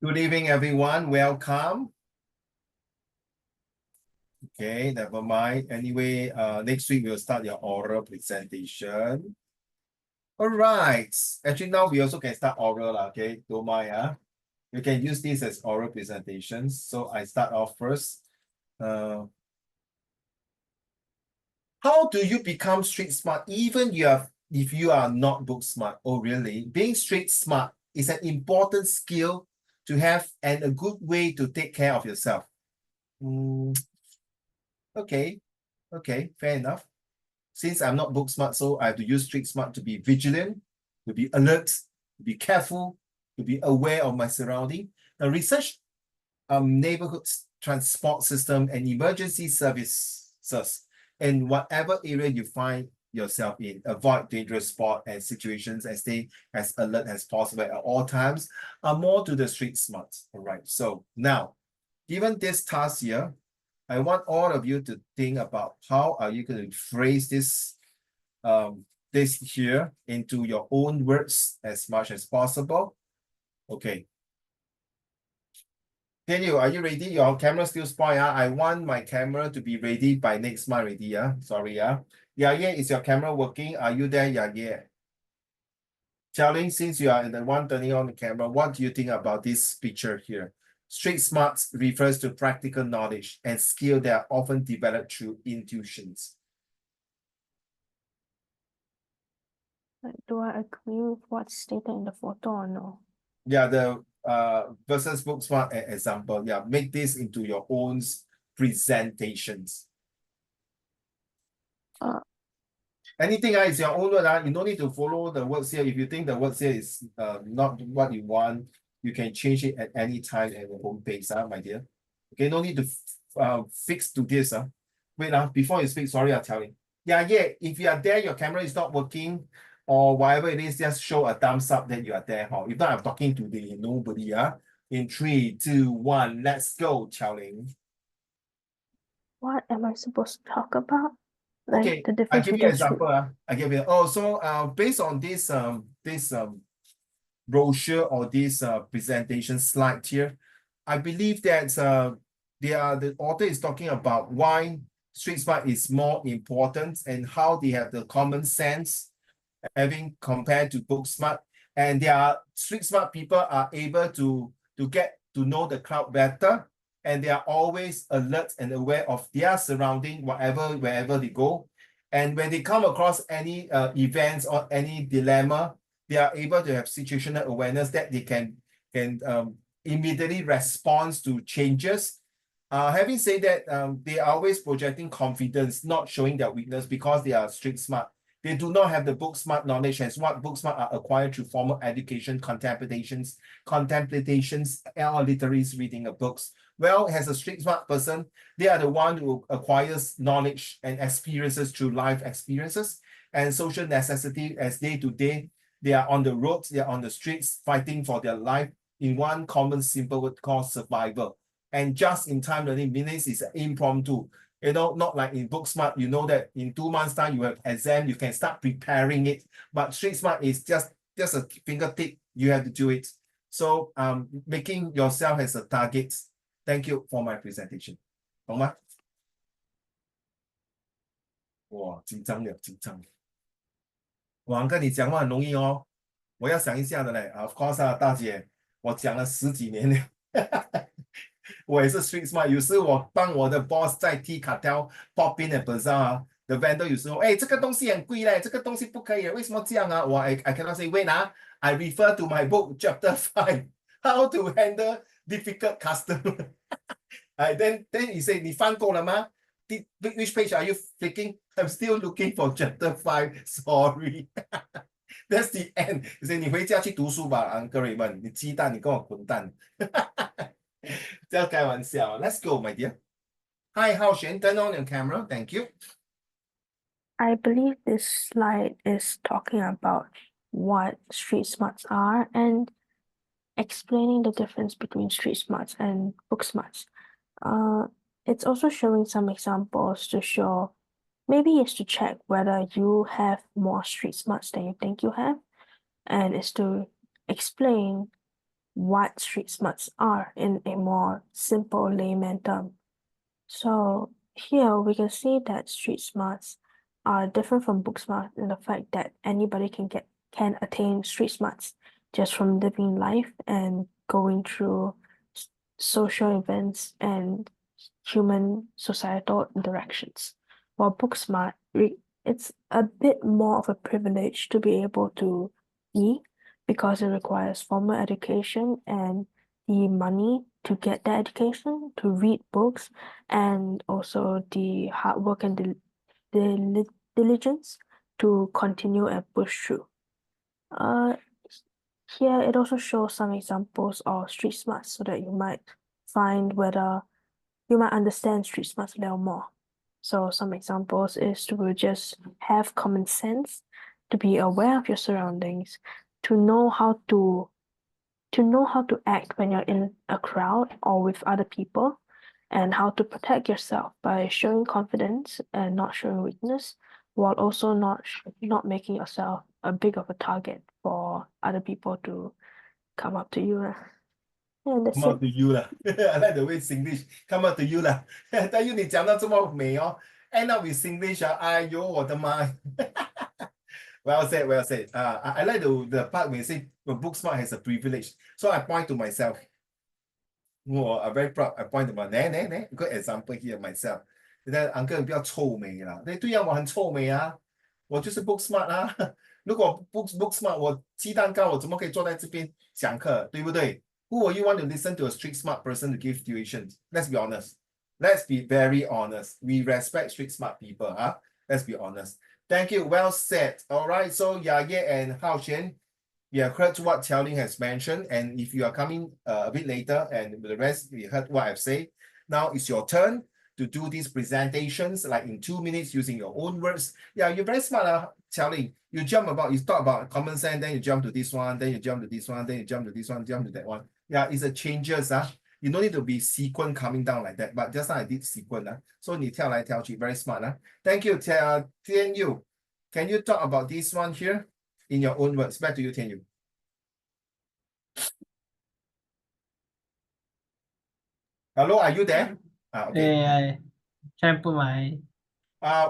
Good evening, everyone. Welcome. Okay, never mind. Anyway, next week we'll start your oral presentation. All right. Actually, now we also can start oral, okay? Don't mind, You can use this as oral presentations. So I start off first. How do you become street smart even if you are not book smart? Oh, really? Being street smart is an important skill to have and a good way to take care of yourself. Okay, fair enough. Since I'm not book smart, so I have to use street smart to be vigilant, to be alert, to be careful, to be aware of my surrounding. Now, research neighborhood transport system and emergency services in whatever area you find yourself in. Avoid dangerous spot and situations and stay as alert as possible at all times are more to the street smart. All right, so now, given this task here, I want all of you to think about how are you going to phrase this here into your own words as much as possible. Okay. Daniel, are you ready? Your camera still spoil. I want my camera to be ready by next month already. Sorry. Yeah, is your camera working? Are you there? Yeah. Xiaoling, since you are the one turning on the camera, what do you think about this picture here? Street smarts refers to practical knowledge and skill that are often developed through intuitions. Do I agree with what's stated in the photo or no? Yeah, the versus book smart example. Yeah, make this into your own presentations. Anything is your own word. You don't need to follow the words here. If you think the words here is not what you want, you can change it at any time at your home page, my dear. Okay, no need to fix to this. Wait, before you speak, sorry, I'll tell you. Yeah, if you are there, your camera is not working or whatever it is, just show a thumbs up that you are there. If not, I'm talking to the nobody. In 3, 2, 1, let's go, Xiaoling. What am I supposed to talk about? Like Okay, the I difference give you an between example. I give you. Based on this brochure or this presentation slide here, I believe that the author is talking about why street smart is more important and how they have the common sense having compared to book smart, and their street smart people are able to get to know the crowd better, and they are always alert and aware of their surrounding wherever they go. And when they come across any events or any dilemma, they are able to have situational awareness that they can immediately respond to changes. Having said that, they are always projecting confidence, not showing their weakness because they are street smart. They do not have the book smart knowledge, as what book smart are acquired through formal education, contemplations, or literaries, reading of books. Well, as a street smart person, they are the one who acquires knowledge and experiences through life experiences and social necessity as day to day. They are on the roads, they are on the streets, fighting for their life in one common simple word called survival. And just in time learning means is impromptu. Not like in book smart, you know that in 2 months' time you have exam, you can start preparing it. But street smart is just a fingertip, you have to do it. So making yourself as a target. Thank you for my presentation. 懂吗？哇，紧张了，紧张了。我跟你讲话很容易哦，我要想一下的嘞。Of course 大姐，我讲了10几年了。我也是 street smart，有时我帮我的 boss 在 T cartel pop in and bazaar the vendor 有时候，这个东西很贵嘞，这个东西不可以，为什么这样啊？I cannot say wait I refer to my book chapter 5 how to handle difficult customer. Then he say 你翻过了吗？Which page are you flicking? I'm still looking for chapter 5. Sorry. That's the end. 你说你回家去读书吧，Uncle Raymond，你鸡蛋，你跟我滚蛋。这要开玩笑。Let's go, my dear. Hi, Hao Xuan, turn on your camera. Thank you. I believe this slide is talking about what street smarts are and explaining the difference between street smarts and book smarts. It's also showing some examples to show, maybe it's to check whether you have more street smarts than you think you have, and it's to explain what street smarts are in a more simple layman term. So here we can see that street smarts are different from book smarts in the fact that anybody can attain street smarts just from living life and going through social events and human societal interactions. While book smart, it's a bit more of a privilege to be able to be because it requires formal education and the money to get that education, to read books, and also the hard work and diligence to continue and push through. Uh, Here it also shows some examples of street smarts so that you might find whether you might understand street smarts a little more. So some examples is to just have common sense, to be aware of your surroundings, to know how to act when you're in a crowd or with other people, and how to protect yourself by showing confidence and not showing weakness, while also not making yourself a big of a target for other people to come up to you. And that's Come out it. to you lah. I like the way Singlish come out to you lah. I tell you 你讲到这么美哦，end up with Singlish 啊，哎呦我的妈！Well said, well said. I like the part where you say book smart has a privilege. So I point to myself. Oh, I'm very proud. I point to my good example here myself. 那 uncle 你不要臭美啦，对呀，我很臭美啊，我就是 book smart 啊。如果 book smart，我鸡蛋糕我怎么可以坐在这边讲课，对不对？Who will you want to listen to a street smart person to give tuition? Let's be honest. Let's be very honest. We respect street smart people, huh? Let's be honest. Thank you. Well said. All right. So Yaye and Hao Xian, you have heard what Xiaoling has mentioned, and if you are coming a bit later and the rest, you heard what I've said. Now it's your turn to do these presentations like in 2 minutes using your own words. Yeah, you're very smart, Xiaoling. You talk about common sense, then you jump to this one, then you jump to this one, then you jump to this one, jump to that one. Yeah, it's a changes. You don't need to be sequence coming down like that, but just now I did sequence. So 你跳来跳去, very smart. Thank you, Tian Yu. Can you talk about this one here in your own words? Back to you, Tian Yu. Hello, are you there? Okay. Yeah, try and put my.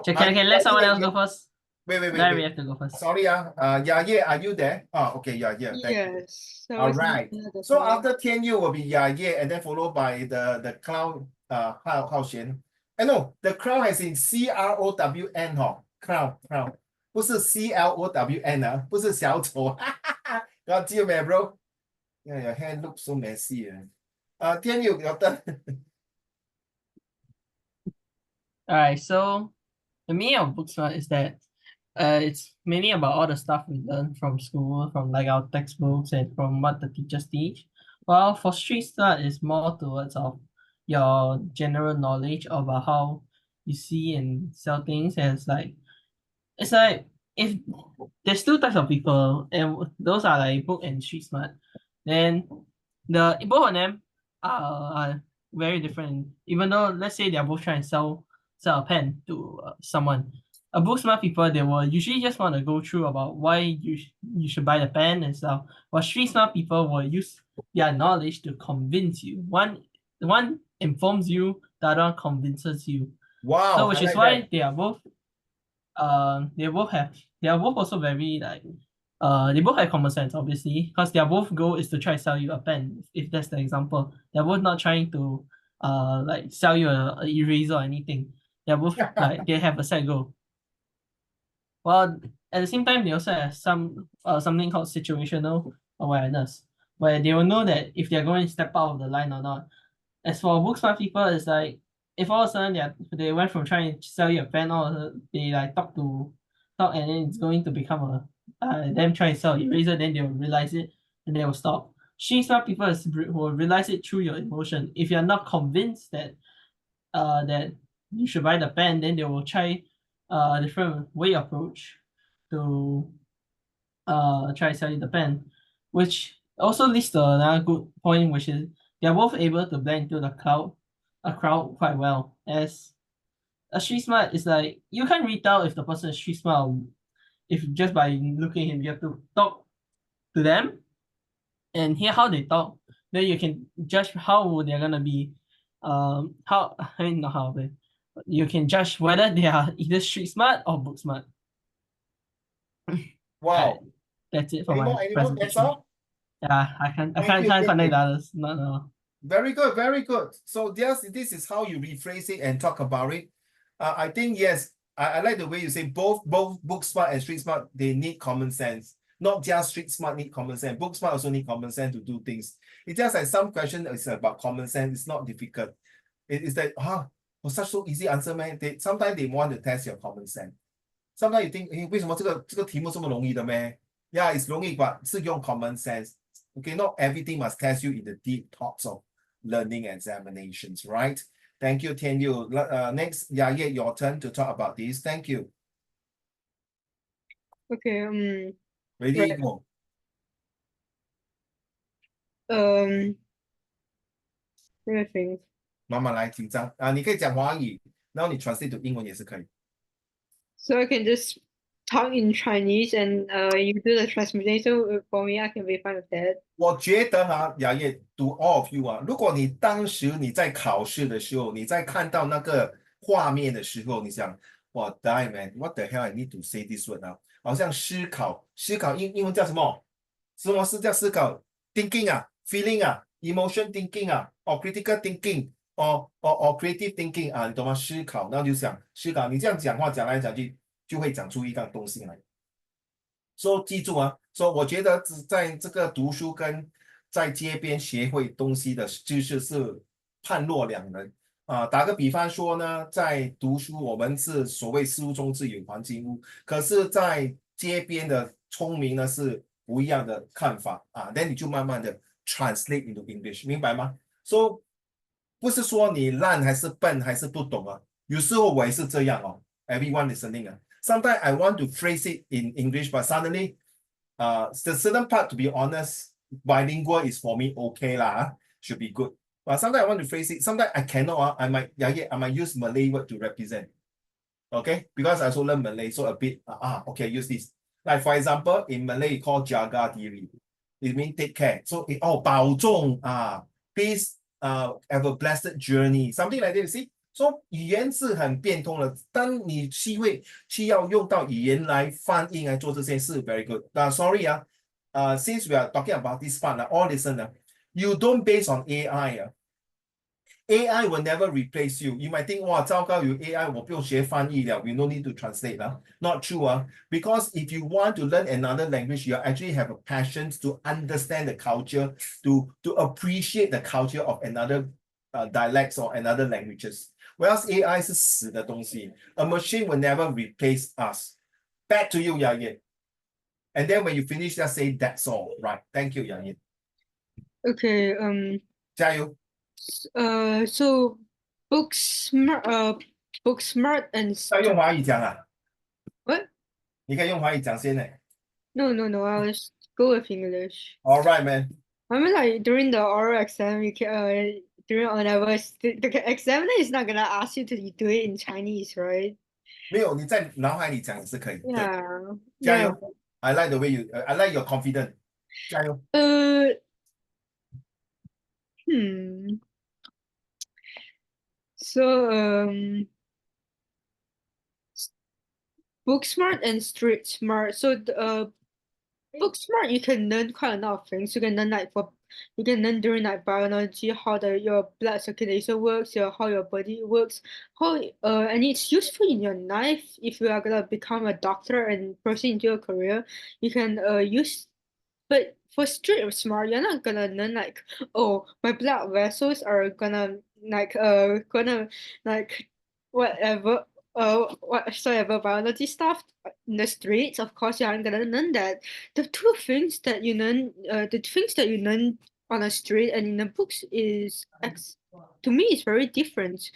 Can let Are you someone there else go yet? first? Then we have to go first. Sorry, yeah, are you there? Oh, okay, yeah, thank you. Yes. I All was right. looking at the So slide. after Tian Yu will be yeah, and then followed by the clown, Hao Xian. No, the crown has in CROWN crown. 不是 CLOWN 啊，不是小丑。Got you, man, bro. Yeah, your hand looks so messy. Tian Yu, your turn. All right. So the meaning of book smart is that it's mainly about all the stuff we learn from school, from like our textbooks and from what the teachers teach. While for street smart is more towards of your general knowledge about how you see and sell things. And it's like if there's two types of people, and those are like book and street smart, then the both of them are very different. Even though let's say they're both trying to sell a pen to someone, a book smart people they will usually just want to go through about why you should buy the pen and stuff. While street smart people will use their knowledge to convince you. One informs you, the other one convinces you. Wow, So which I is like why that. they are both they are both also very like they both have common sense obviously because their both goal is to try to sell you a pen if that's the example. They're both not trying to like sell you a eraser or anything. They're both like they have a set goal. Well, at the same time they also have something called situational awareness where they will know that if they're going to step out of the line or not. As for book smart people, it's like if all of a sudden they went from trying to sell you a pen, or they like talk, and then it's going to become them trying to sell eraser, then they will realize it and they will stop. Street smart people will realize it through your emotion. If you're not convinced that you should buy the pen, then they will try a different way approach to try to sell you the pen, which also leads to another good point, which is they're both able to blend into a crowd quite well. As a street smart is like you can't really tell if the person is street smart if just by looking at him. You have to talk to them and hear how they talk, then you can judge how they're gonna be, how I mean not how, but you can judge whether they are either street smart or book smart. Right. Wow. That's it for Any my more? Any more? That's presentation. all? Yeah, I Thank you, can't thank connect you. the others. No, no. Very good, very good. So this is how you rephrase it and talk about it. I think yes, I like the way you say both book smart and street smart, they need common sense. Not just street smart need common sense. Book smart also need common sense to do things. It's just like some question is about common sense. It's not difficult. It's that was such so easy answer, man. Sometimes they want to test your common sense. Sometimes you think, 为什么这个题目这么容易的咩？ Yeah, it's 容易 but 是用 common sense. Okay, not everything must test you in the deep thoughts of learning examinations, right? Thank you, Tian Yu. Next, Ye, your turn to talk about this. Thank you. Okay, Ready, right. go. Let me think. 慢慢来，紧张啊！你可以讲华语，然后你 translate to 英文也是可以。So I can just talk in Chinese and you do the translation for me. I can be fine with that. 我觉得雅叶 to all of you 如果你当时你在考试的时候，你在看到那个画面的时候，你想，哇 die man，what the hell I need to say this word 好像思考英文叫什么？什么是叫思考 ？thinking feeling emotion thinking or critical thinking or creative thinking 你懂吗？思考，然后就想思考，你这样讲话讲来讲去，就会讲出一个东西来。说记住说我觉得在这个读书跟在街边学会东西的知识是判若两人打个比方说呢，在读书我们是所谓书中自有黄金屋，可是在街边的聪明呢是不一样的看法那你就慢慢的 translate into English， 明白吗？不是说你烂还是笨还是不懂有时候我也是这样everyone listening sometimes I want to phrase it in English, but suddenly, the certain part, to be honest, bilingual is for me okay should be good. But sometimes I want to phrase it. Sometimes I cannot. I might use Malay word to represent. Okay, because I also learn Malay, so a bit. Okay, use this. Like for example, in Malay, it called jaga diri. It means take care. So, 保重please have a blessed journey. Something like that. You see. 说语言是很变通的，当你需要用到语言来翻译来做这些事 ，very good. Sorry since we are talking about this part all listen you don't base on AI AI will never replace you. You might think, 哇，糟糕，有 AI 我不用学翻译了 we no need to translate Not true because if you want to learn another language, you actually have a passion to understand the culture, to appreciate the culture of another dialects or another languages. Whereas AI 是死的东西 A machine will never replace us. Back to you, Yaye. And then when you finish, just say that's all. Right. Thank you, Yaye. Okay, 加油。so book smart and 要用华语讲what? 你可以用华语讲先No, I'll just go with English. All right, man. I mean, like during the oral exam, you can during O levels, the examiner is not gonna ask you to do it in Chinese, right? 没有，你在脑海里讲也是可以。Yeah. 加油。I like the way you, I like your confidence. 加油。So, book smart and street smart. So, book smart, you can learn quite a lot of things. You can learn during like biology how your blood circulation works, how your body works, and it's useful in your life if you are gonna become a doctor and proceed into your career. You can use, but for street smart, you're not gonna learn like, oh, my blood vessels are gonna whatever whatsoever biology stuff in the streets. Of course, you aren't gonna learn that. The things that you learn on the street and in the books to me is very different.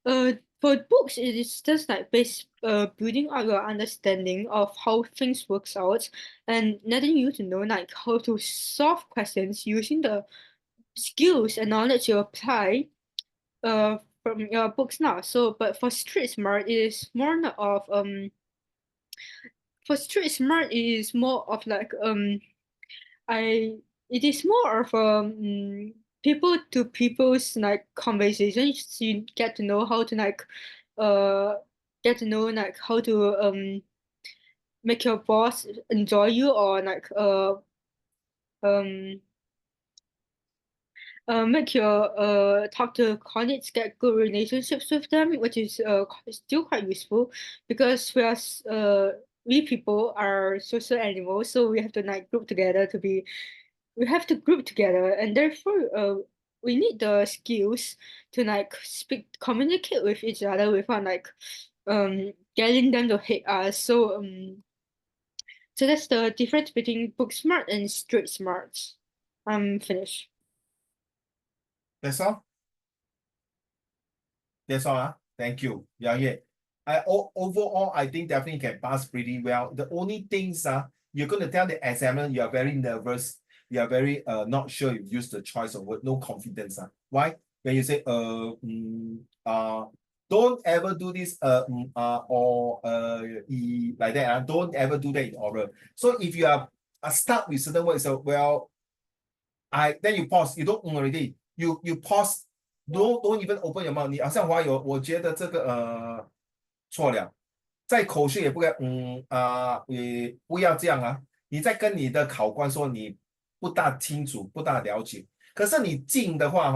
For books, it is just like building up your understanding of how things works out and letting you to know like how to solve questions using the skills and knowledge you apply from your books now. So, but for street smart, it is more of for street smart, it is more of like I it is more of people to people's like conversations. You get to know how to how to make your boss enjoy you, or um make your talk to colleagues, get good relationships with them, which is still quite useful, because we people are social animals, so we have to group together, and therefore we need the skills to communicate with each other without getting them to hate us. So that's the difference between book smart and street smart. I'm finished. That's all. That's all. Thank you. Yeah. Overall, I think definitely can pass pretty well. The only things you're going to tell the examiner you are very nervous. You are very not sure you use the choice of word, no confidence. Why? When you say don't ever do this like that. Don't ever do that in oral. So if you are stuck with certain words, then you pause. You don't already. You pause. Don't even open your mouth. 你好像华友，我觉得这个错了，在口试也不该也不要这样啊。你在跟你的考官说你不大清楚、不大了解，可是你静的话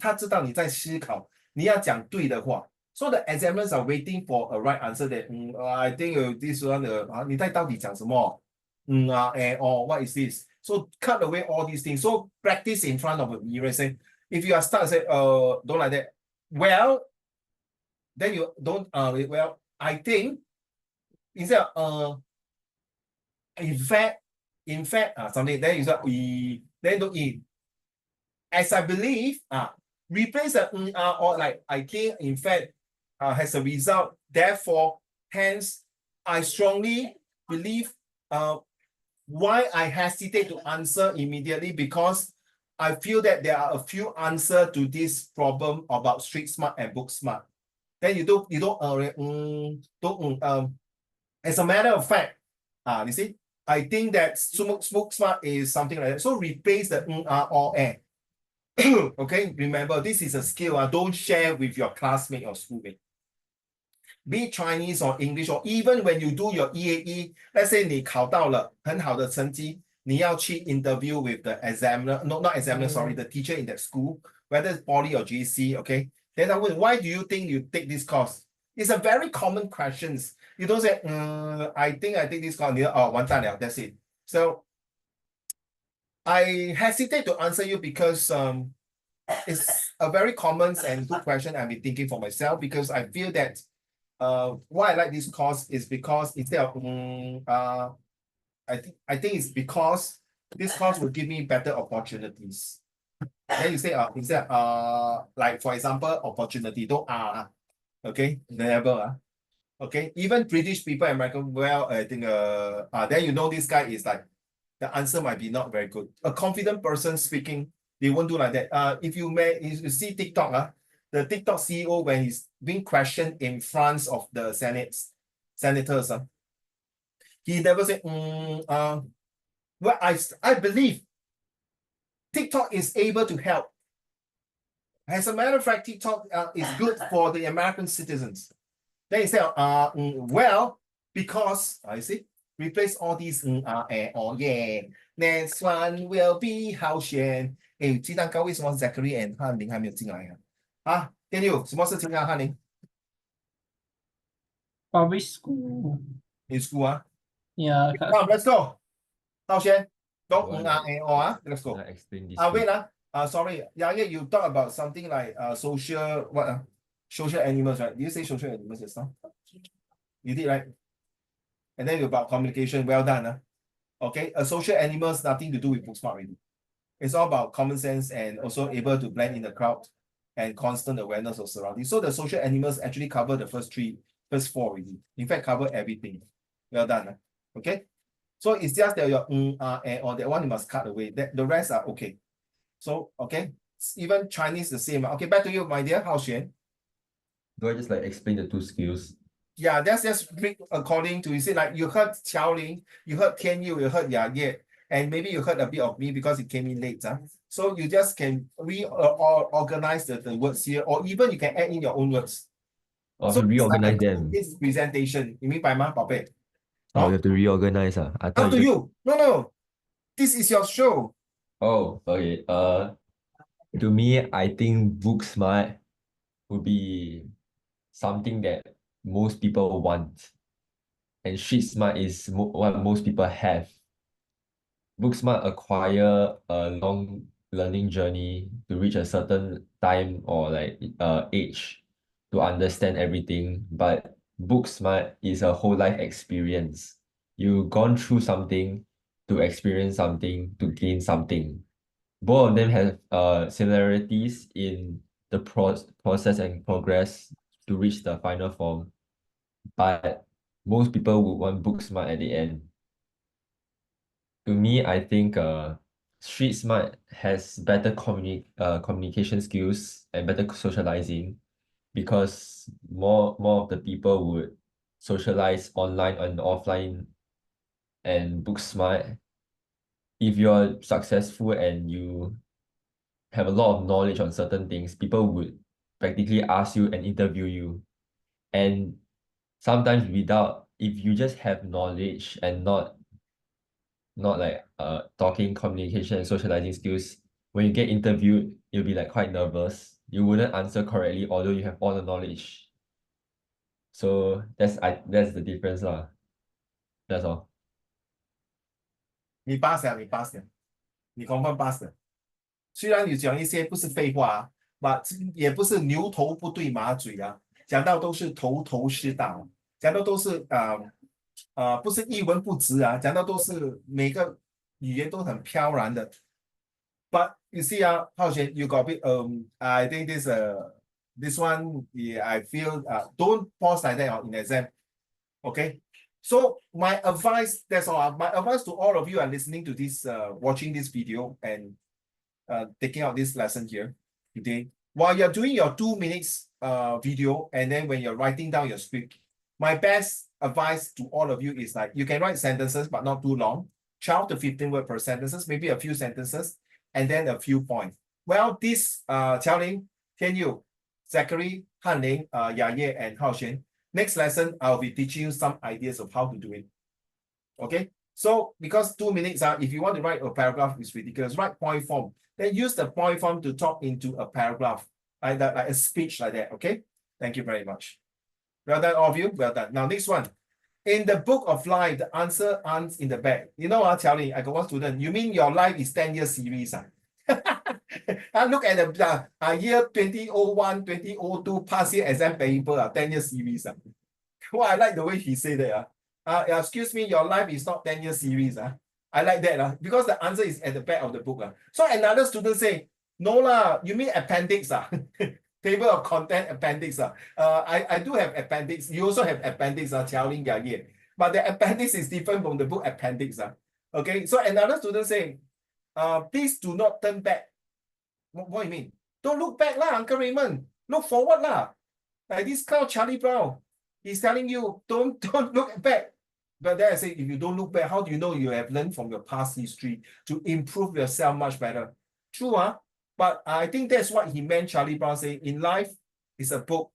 他知道你在思考，你要讲对的话。So the examiners are waiting for a right answer that I think this one 你在到底讲什么or what is this? So cut away all these things. So practice in front of a mirror. Say if you are stuck, say don't like that. Well, then you don't well, I think instead in fact something, then you say then don't eat. As I believe replace the or like I think in fact has a result, therefore hence I strongly believe why I hesitate to answer immediately, because I feel that there are a few answers to this problem about street smart and book smart. Then you don't as a matter of fact, you see, I think that book smart is something like that. So replace the or okay, remember this is a skill. Don't share with your classmate or schoolmate. Be it Chinese or English, or even when you do your EAE, let's say 你考到了很好的成绩，你要去 interview with the examiner, not examiner, sorry, the teacher in that school, whether it's poly or GC, okay? Then I would, why do you think you take this course? It's a very common question. You don't say, I think I take this course, 完蛋了, that's it. So I hesitate to answer you because it's a very common and good question I've been thinking for myself, because I feel that why I like this course is because instead of I think it's because this course will give me better opportunities. Then you say instead like for example opportunity, don't okay, never okay, even British people, American, well, I think then you know this guy is like the answer might be not very good. A confident person speaking, they won't do like that. If you see TikTok, the TikTok CEO, when he's being questioned in front of the senators, he never said, well, I believe TikTok is able to help. As a matter of fact, TikTok is good for the American citizens. Then he said, well, because I see, replace all these next one will be 好选。鸡蛋糕为什么 Zachary and 翰林还没有进来电六，什么事情翰林 Probably school. In school Yeah. Let's go. 浩轩 don't let's go. Explain this. Wait sorry, you talk about something like social social animals, right? Did you say social animals just now? You did, right? And then about communication, well done. Okay, social animals, nothing to do with book smart really. It's all about common sense and also able to blend in the crowd and constant awareness of surroundings. So the social animals actually cover the first four already. In fact, cover everything. Well done. Okay. So it's just that your or that one you must cut away. The rest are okay. So okay. Even Chinese the same. Okay, back to you, my dear Hao Xuan. Do I just like explain the two skills? Yeah, that's just according to, you see, like you heard Qiao Ling, you heard Tian Yu, you heard Ya Ye, and maybe you heard a bit of me because it came in late. So you just can organize the words here, or even you can add in your own words. Or So to it's like reorganize them. this presentation. You mean by my puppet? Oh, you have to reorganize. I Up thought to you just... you. No. This is your show. Oh, okay. To me, I think book smart would be something that most people want, and street smart is what most people have. Book smart acquire a long learning journey to reach a certain time or like age to understand everything, but book smart is a whole life experience. You've gone through something to experience something to gain something. Both of them have similarities in the process and progress to reach the final form, but most people would want book smart at the end. To me, I think street smart has better communication skills and better socializing, because more of the people would socialize online and offline. And book smart, if you're successful and you have a lot of knowledge on certain things, people would practically ask you and interview you. And sometimes without, if you just have knowledge and not like talking, communication and socializing skills, when you get interviewed, you'll be like quite nervous. You wouldn't answer correctly, although you have all the knowledge. So that's the difference lah. That's all. 你 pass 了，你 pass 了，你 confirm pass 了。虽然你讲一些不是废话but 也不是牛头不对马嘴啊，讲到都是头头是道，讲到都是不是一文不值啊，讲到都是每个语言都很飘然的。But you see, Hao Xuan, you got a bit, I think this one, yeah, I feel, don't pause like that in exam. Okay. So my advice, that's all. My advice to all of you are listening to this, watching this video and taking out this lesson here today. While you're doing your 2 minutes video, and then when you're writing down your script, my best advice to all of you is like, you can write sentences, but not too long, 12 to 15 words per sentences, maybe a few sentences, and then a few points. Well, this Qiaoling, Tianyu, Zachary, Hanling, Yaye, and Hao Xuan, next lesson, I'll be teaching you some ideas of how to do it. Okay, so because 2 minutes, if you want to write a paragraph, it's ridiculous. Write point form. Then use the point form to talk into a paragraph, like that, like a speech like that. Okay, thank you very much. Well done, all of you. Well done. Now, next one. In the book of life, the answer aren't in the back. You know what, Qiaoling, I got one student. You mean your life is 10-year series? Look at the year 2001, 2002 past year exam paper, 10-year series. Well, I like the way he said that. Excuse me, your life is not 10-year series. I like that because the answer is at the back of the book. So another student say, no lah, you mean appendix? Table of content appendix. I do have appendix. You also have appendix, Qiaoling Yaye. But the appendix is different from the book appendix. Okay, so another student saying, please do not turn back. What do you mean? Don't look back lah, Uncle Raymond. Look forward lah. Like this kind of Charlie Brown, he's telling you, don't look back. But then I say, if you don't look back, how do you know you have learned from your past history to improve yourself much better? True, but I think that's what he meant. Charlie Brown saying, in life, it's a book.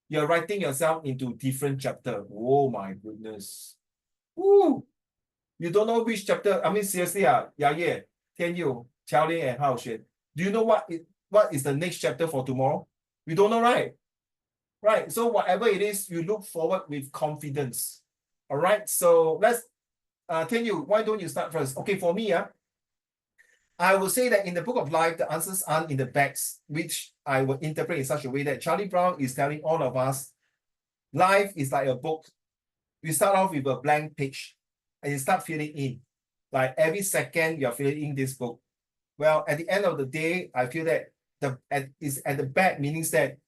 You're writing yourself into different chapter. Oh my goodness. Woo! You don't know which chapter. I mean, seriously, Yaye, Tianyu, Qiaoling, and Hao Xuan. Do you know what is the next chapter for tomorrow? You don't know, right? Right. So whatever it is, you look forward with confidence. All right. So let's Tianyu, why don't you start first? Okay, for me, I will say that in the book of life, the answers aren't in the backs, which I will interpret in such a way that Charlie Brown is telling all of us, life is like a book. You start off with a blank page and you start filling in. Like every second you're filling in this book. Well, at the end of the day, I feel that is at the back, meaning that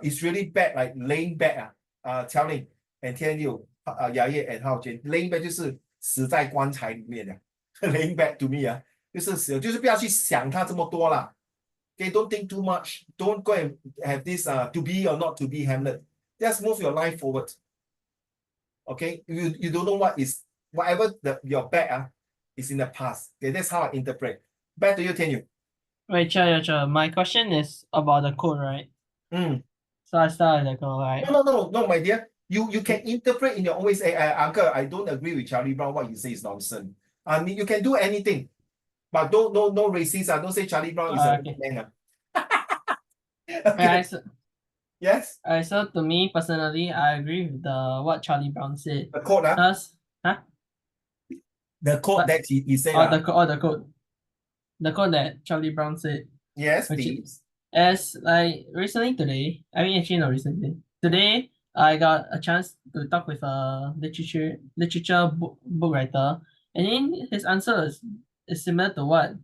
it's really back, like laying back. Qiaoling and Tianyu, Yaye and Hao Xuan, laying back 就是死在棺材里面的。laying back to me 就是不要去想它这么多啦。Okay, don't think too much. Don't go and have this to be or not to be Hamlet. Just move your life forward. Okay, you don't know what is whatever your back It's in the past. Okay, that's how I interpret. Back to you, Tianyu. Wait, Cher. My question is about the code, right? Mm. So I start with the code, right? No, my dear. You can interpret in your own way. Say, Uncle, I don't agree with Charlie Brown. What you say is nonsense. I mean, you can do anything, but don't no racist. Don't say Charlie Brown is a Okay. man. Alright, Okay. Yes. Alright, so to me personally, I agree with what Charlie Brown said. The quote, Because, the quote What? that he said. the code. The code that Charlie Brown said. Yes, which please. As like recently today, I mean actually not recently. Today I got a chance to talk with a literature book writer, and then his answer is similar to what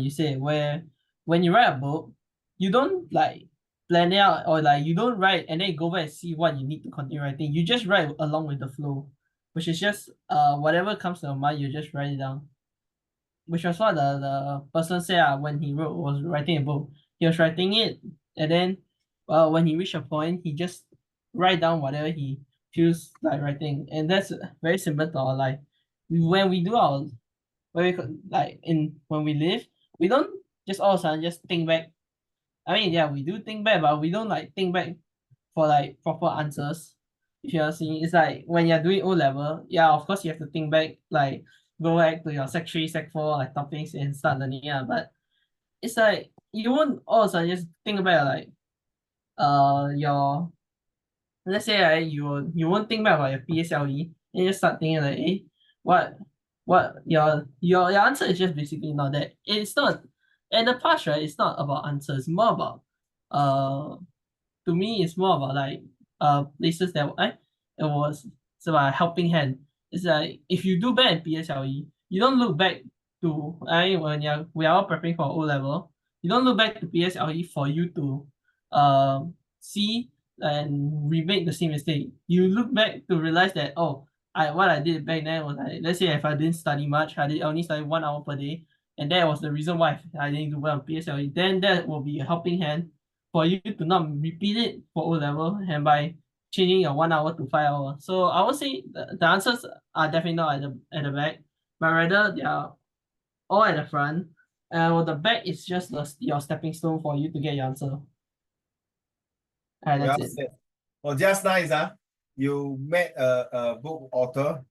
you say, where when you write a book, you don't like plan it out, or like you don't write and then you go back and see what you need to continue writing. You just write along with the flow, which is just whatever comes to your mind, you just write it down. Which was what the person said when he was writing a book. He was writing it, and then when he reached a point, he just write down whatever he feels like writing, and that's very similar to our life. When we do our when we live, we don't just all of a sudden just think back. I mean, yeah, we do think back, but we don't like think back for like proper answers. If you're seeing, it's like when you're doing O level, yeah, of course you have to think back, like go back to your Sec 3, Sec 4 like topics and start learning. Yeah, but it's like you won't all of a sudden just think about like your, let's say you won't think back about your PSLE and you just start thinking like, what your answer is just basically not that. It's not in the past, right? It's not about answers, it's more about to me it's more about like places that it was it's about a helping hand. It's like if you do bad in PSLE, you don't look back to when we are all preparing for O level, you don't look back to PSLE for you to see and remake the same mistake. You look back to realize that what I did back then was like, let's say if I didn't study much, I only study 1 hour per day, and that was the reason why I didn't do well in PSLE. Then that will be a helping hand for you to not repeat it for O level, and by changing your 1 hour to 5 hours. So I would say the answers are definitely not at the back, but rather they are all at the front. And the back is just your stepping stone for you to get your answer. That's Well it. said. Well, just nice, you met a book author,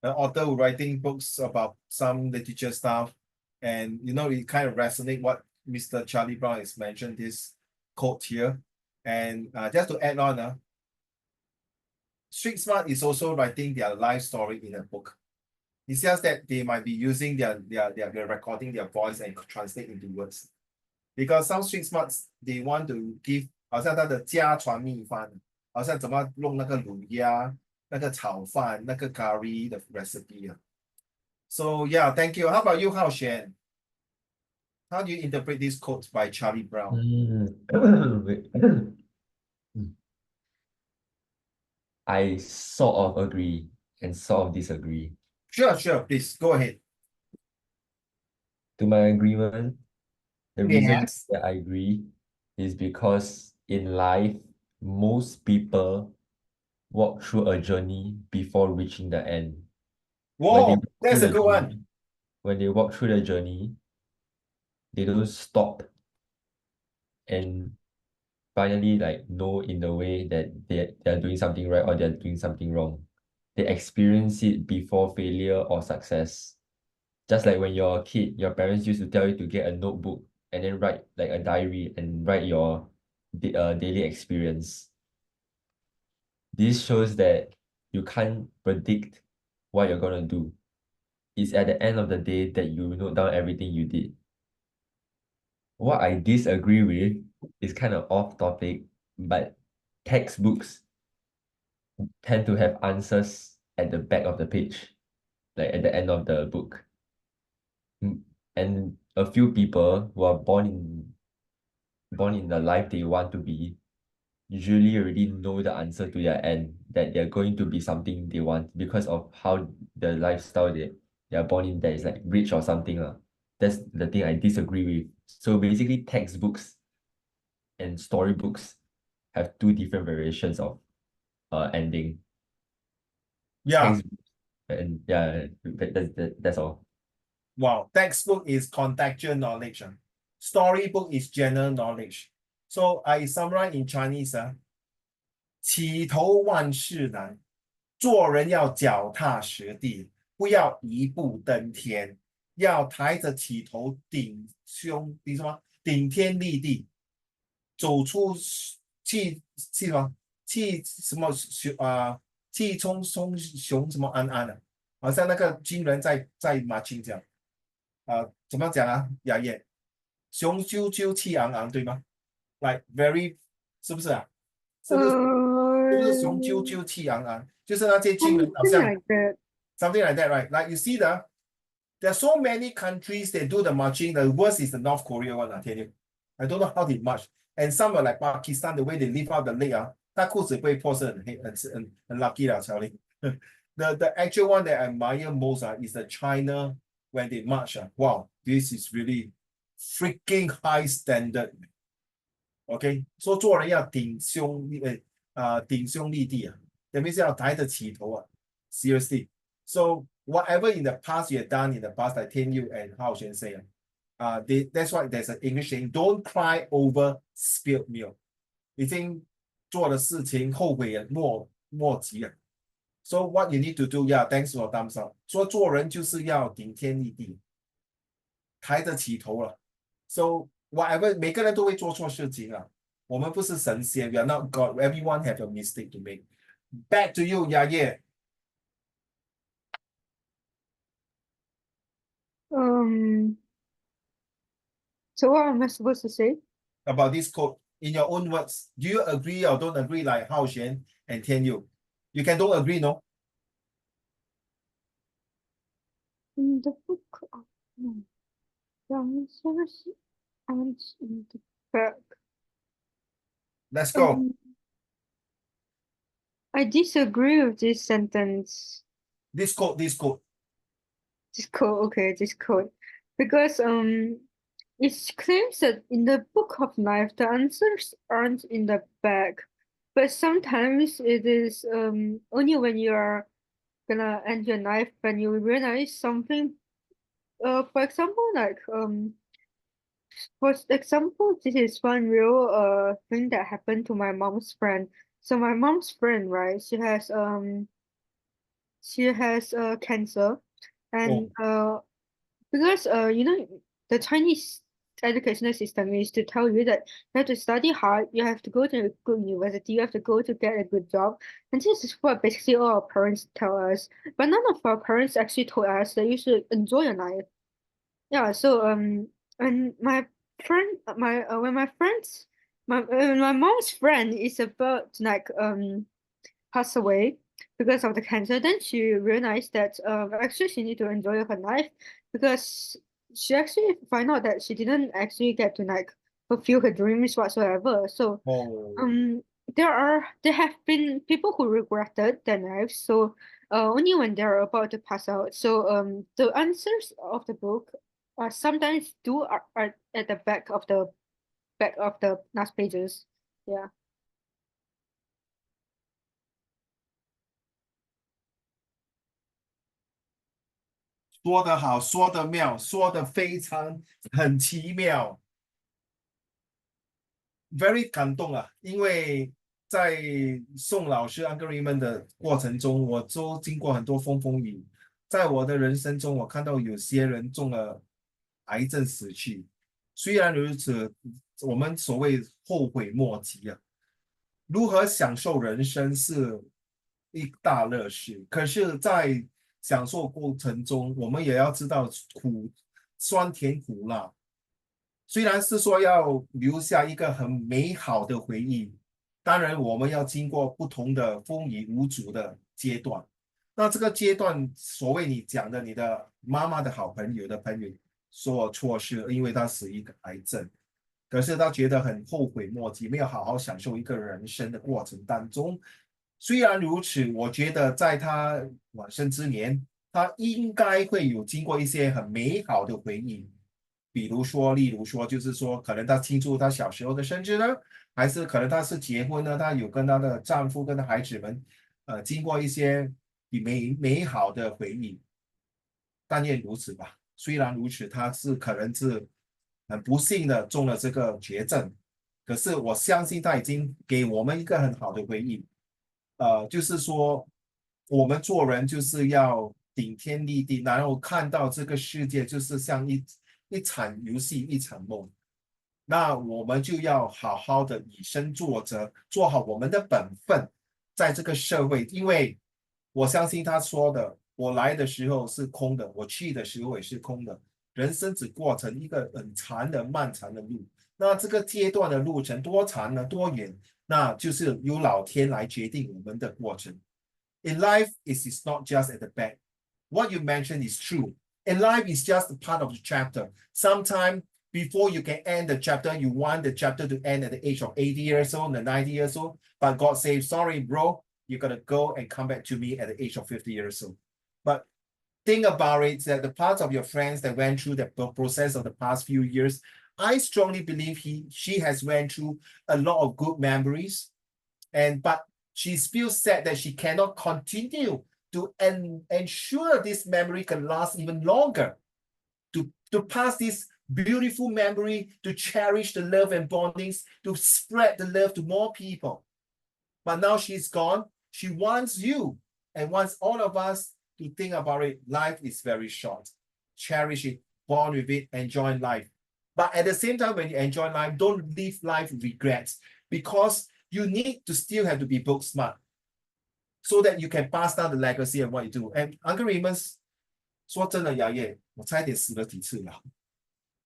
an author who writing books about some literature stuff, and it kind of resonate what Mr. Charlie Brown has mentioned this quote here. And just to add on, Street Smart is also writing their life story in a book. It's just that they might be using their recording their voice and translate into words. Because some Street Smarts they want to give 好像他的家传秘方，好像怎么弄那个卤鸭、那个炒饭、那个 curry 的 recipe 啊。So yeah, thank you. How about you, Hao Xuan? How do you interpret this quote by Charlie Brown? I sort of agree and sort of disagree. Sure, please go ahead. To my agreement, the reason Yes. that I agree is because in life, most people walk through a journey before reaching the end. Whoa, that's a good one. When they walk through the journey, they don't stop and finally like know in the way that they're doing something right or they're doing something wrong. They experience it before failure or success. Just like when you're a kid, your parents used to tell you to get a notebook and then write like a diary and write your daily experience. This shows that you can't predict what you're gonna do. It's at the end of the day that you note down everything you did. What I disagree with is kind of off topic, but textbooks tend to have answers at the back of the page, like at the end of the book. And a few people who are born in the life they want to be usually already know the answer to their end, that they're going to be something they want because of how the lifestyle they are born in that is like rich or something. That's the thing I disagree with. So basically textbooks and storybooks have two different variations of ending. Yeah. And yeah, that's all. Wow, textbook is contextual knowledge. Storybook is general knowledge. So I summarize in Chinese. 起头万事难，做人要脚踏实地，不要一步登天，要抬着起头顶什么？顶天立地，走出气什么？气什么气冲冲雄什么安安的，好像那个军人在马青讲。怎么讲啊？雅叶，雄赳赳气昂昂，对吗？Like very，是不是啊？是不是？是不是雄赳赳气昂昂？就是那些军人好 something 像 like that. something like that, right? Like you see there are so many countries that do the marching. The worst is the North Korea one, I tell you. I don't know how they march. And some are like Pakistan, the way they lift out the leg, 他裤子不会破是很 lucky 啦，Charlie. The actual one that I admire most is the China when they march. Wow, this is really freaking high standard. OK， 说做人要顶胸立地啊，that means 要抬得起头啊。Seriously. So whatever in the past you have done in the past, like Tian Yu and Hao Xuan say, that's why there's an English saying, don't cry over spilled milk. 已经做的事情后悔了，莫及了。So what you need to do, yeah, thanks for thumbs up. 说做人就是要顶天立地，抬得起头了。So whatever， 每个人都会做错事情啊。我们不是神仙 ，we are not God. Everyone have a mistake to make. Back to you, 雅叶。So what am I supposed to say? About this quote in your own words. Do you agree or don't agree like Hao Xuan and Tian Yu? You can don't agree, no? In the book of the answers aren't in the back. Let's go. I disagree with this sentence. This quote. This quote, okay, this quote. Because it claims that in the book of life the answers aren't in the back. But sometimes it is only when you are gonna end your life when you realize something. For example, this is one real thing that happened to my mom's friend. So my mom's friend, right? She has cancer, and because the Chinese educational system is to tell you that you have to study hard, you have to go to a good university, you have to go to get a good job, and this is what basically all our parents tell us. But none of our parents actually told us that you should enjoy your life. Yeah, so and my friend, when my mom's friend is about to pass away because of the cancer, then she realized that actually she need to enjoy her life because she actually find out that she didn't actually get to fulfill her dreams whatsoever. So there have been people who regretted their lives, so only when they're about to pass out. So the answers of the book sometimes are at the back of the last pages. Yeah. 说得好，说得妙，说得非常很奇妙。Very 感动啊，因为在宋老师 Uncle Raymond 的过程中，我都经过很多风风雨。在我的人生中，我看到有些人中了癌症死去。虽然如此，我们所谓后悔莫及啊。如何享受人生是一大乐事，可是，在享受过程中，我们也要知道酸甜苦辣。虽然是说要留下一个很美好的回忆，当然我们要经过不同的风雨无阻的阶段。那这个阶段，所谓你讲的，你的妈妈的好朋友的朋友所错失，因为他死于癌症，可是他觉得很后悔莫及，没有好好享受一个人生的过程当中。虽然如此，我觉得在他往生之年，他应该会有经过一些很美好的回忆。例如说，就是说，可能她庆祝她小时候的生日呢，还是可能她是结婚呢，她有跟她的丈夫跟她孩子们，经过一些美好的回忆。但愿如此吧。虽然如此，他可能是很不幸的中了这个绝症，可是我相信他已经给我们一个很好的回忆。就是说，我们做人就是要顶天立地，然后看到这个世界就是像一场游戏，一场梦。那我们就要好好的以身作则，做好我们的本分，在这个社会。因为我相信他说的，我来的时候是空的，我去的时候也是空的。人生只过成一个很长的、漫长的路。那这个阶段的路程多长呢？多远？那就是由老天来决定我们的过程。In life, it is not just at the back. What you mentioned is true. In life, is just a part of the chapter. Sometimes before you can end the chapter, you want the chapter to end at the age of 80 years old, and 90 years old. But God says, sorry, bro, you got to go and come back to me at the age of 50 years old. But think about it, that the parts of your friends that went through the process of the past few years, I strongly believe she has went through a lot of good memories, but she feels sad that she cannot continue to ensure this memory can last even longer, to pass this beautiful memory, to cherish the love and bondings, to spread the love to more people. But now she's gone. She wants you and wants all of us to think about it. Life is very short. Cherish it, bond with it, enjoy life. But at the same time, when you enjoy life, don't live life with regrets, because you need to still have to be book smart so that you can pass down the legacy of what you do. And Uncle Raymond 说真的，雅叶，我差一点死了几次了，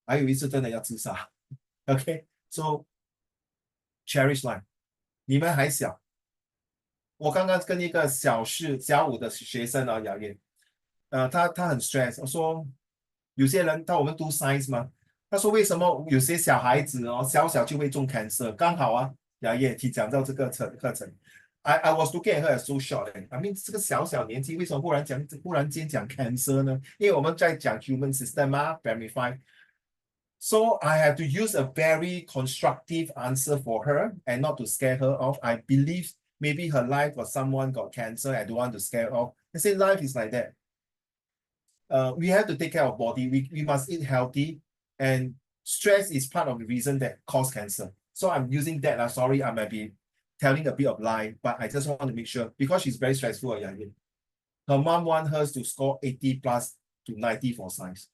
还有一次真的要自杀。OK， so cherish life。你们还小，我刚刚跟一个小五的学生啊，雅叶，他很 stress， 我说有些人我们读 science 嘛，他说为什么有些小孩子哦小就会中 cancer， 刚好啊，雅叶提讲到这个课程。I was looking at her as so short. I mean， 这个小年纪为什么忽然间讲 cancer 呢？因为我们在讲 human system 嘛 ，primary five. So I have to use a very constructive answer for her and not to scare her off. I believe maybe her life or someone got cancer. I don't want to scare her off. I say life is like that. We have to take care of body. We must eat healthy, and stress is part of the reason that cause cancer. So I'm using that. Sorry, I might be telling a bit of lie, but I just want to make sure, because she's very stressful. Her mom wants her to score 80 plus to 90 for science.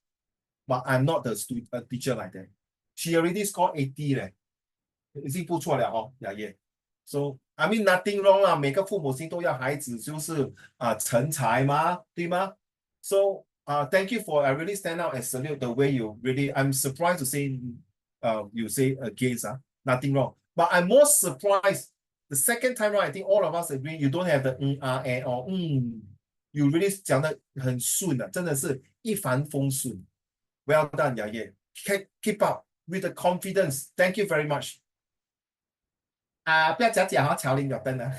But I'm not a teacher like that. She already scored 80 leh. 已经不错了哦，雅叶。So I mean nothing wrong 啦，每个父母亲都要孩子就是成才嘛，对吗？ So thank you for, I really stand out and salute the way you really, I'm surprised to say you say against nothing wrong. But I'm more surprised the second time around, I think all of us agree you don't have the or you really 讲得很顺的，真的是一帆风顺。Well done, Yaye. Keep up with the confidence. Thank you very much. 不要讲哈，乔林有灯了。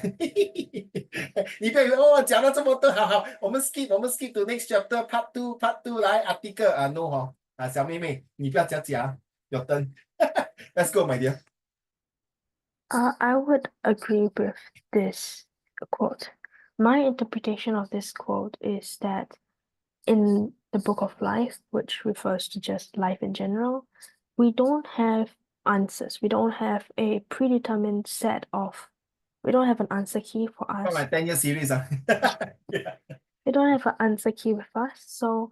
你不要以为讲了这么多，好，我们 skip to next chapter part two 来 article no 哈，小妹妹你不要讲有灯。Let's go, my dear. I would agree with this quote. My interpretation of this quote is that in the book of life, which refers to just life in general, we don't have answers. We don't have a predetermined set of, we don't have an answer key for us. Not like 10-year series. Yeah. We don't have an answer key with us. So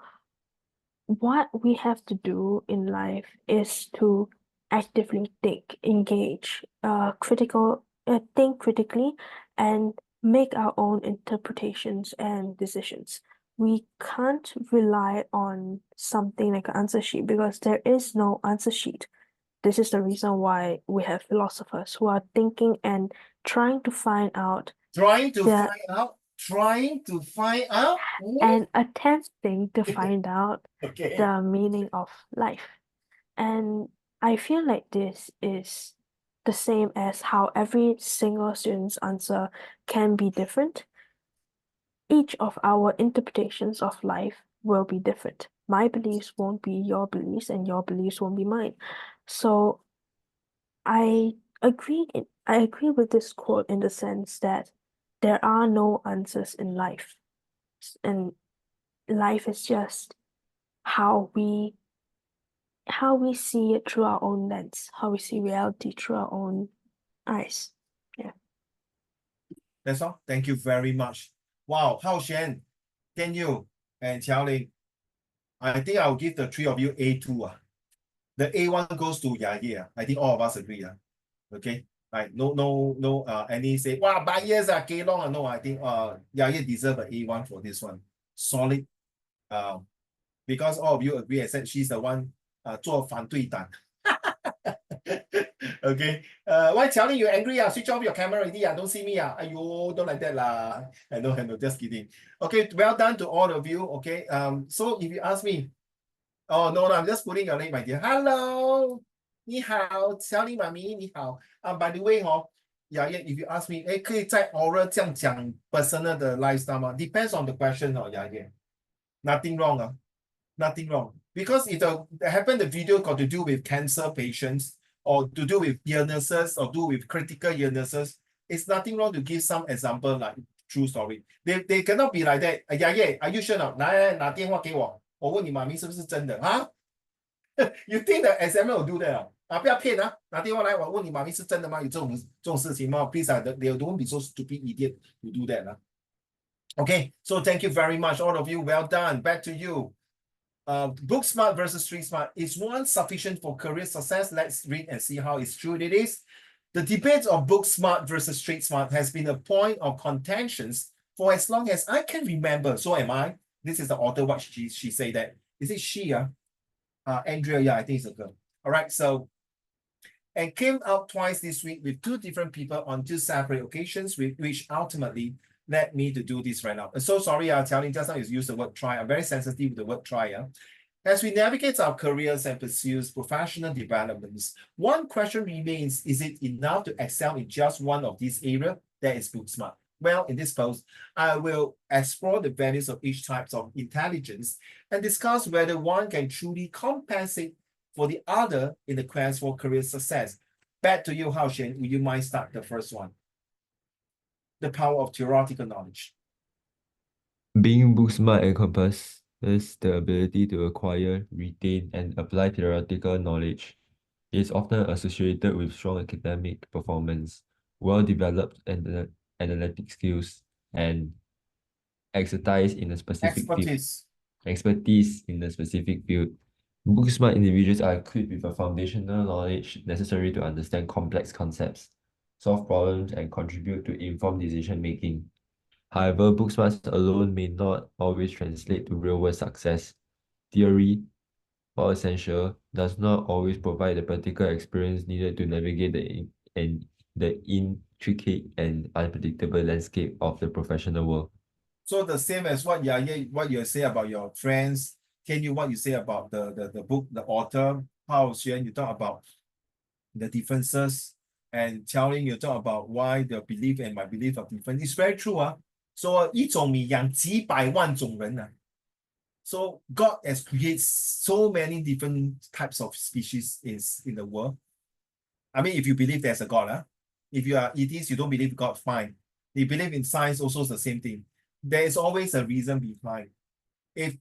what we have to do in life is to actively think, engage, think critically, and make our own interpretations and decisions. We can't rely on something like an answer sheet because there is no answer sheet. This is the reason why we have philosophers who are thinking and trying to find out Trying to Yeah. find out. and attempting to find out Okay. the meaning of life. And I feel like this is the same as how every single student's answer can be different. Each of our interpretations of life will be different. My beliefs won't be your beliefs, and your beliefs won't be mine. So I agree with this quote in the sense that there are no answers in life. and life is just how we see it through our own lens, how we see reality through our own eyes. Yeah. That's all. Thank you very much. Wow, Hao Xuan, Daniel, and Qiaoling, I think I'll give the three of you A2. The A1 goes to Yaye. I think all of us agree. Okay. Right. No, any say, wow, bias gay long. No, I think Yaye deserve an A1 for this one. Solid. Because all of you agree, except she's the one 做反对党. Okay. Why Qiaoling, you angry? Switch off your camera already. Don't see me. Ayo, don't like that lah. I know, just kidding. Okay, well done to all of you. Okay. So if you ask me, oh no, I'm just putting your name, my dear. Hello, 你好，Qiaoling 妈咪，你好。By the way, yeah, if you ask me, 可以在 oral 这样讲 personal 的 lifestyle 吗？ Depends on the question, yeah. Nothing wrong, nothing wrong. Because if the happen the video got to do with cancer patients or to do with illnesses or do with critical illnesses, it's nothing wrong to give some example like true story. They cannot be like that. Yeah, are you sure not? 拿电话给我，我问你妈咪是不是真的啊？You think the examiner will do that 不要骗拿电话来，我问你妈咪是真的吗？有这种事情吗？ Please they don't be so stupid idiot to do that Okay, so thank you very much, all of you. Well done. Back to you. Book smart versus street smart. Is one sufficient for career success? Let's read and see how it's true it is. The debate of book smart versus street smart has been a point of contentions for as long as I can remember. So am I. This is the author, what she say that. Is it she? Andrea, yeah, I think it's a girl. All right, so, and came out twice this week with two different people on two separate occasions, which ultimately led me to do this right now. So sorry, Qiaoling, just now you used the word try. I'm very sensitive with the word try. As we navigate our careers and pursues professional developments, one question remains, is it enough to excel in just one of these areas? That is book smart. Well, in this post, I will explore the values of each type of intelligence and discuss whether one can truly compensate for the other in the quest for career success. Back to you, Hao Xuan. Will you mind start the first one? The power of theoretical knowledge. Being book smart encompasses the ability to acquire, retain, and apply theoretical knowledge. It is often associated with strong academic performance, well-developed analytic skills, and expertise in a specific field. Expertise in a specific field. Book smart individuals are equipped with a foundational knowledge necessary to understand complex concepts, solve problems, and contribute to informed decision-making. However, book smarts alone may not always translate to real-world success. Theory, while essential, does not always provide the practical experience needed to navigate the intricate and unpredictable landscape of the professional world. So the same as what you say about your friends, what you say about the book, the author, Hao Xuan, you talk about the differences, and Qiaoling, you talk about why the belief and my belief are different. It's very true. So 一种米养几百万种人So God has created so many different types of species in the world. I mean, if you believe there's a God, if you are atheist, you don't believe God, fine. If you believe in science, also it's the same thing. There is always a reason behind. If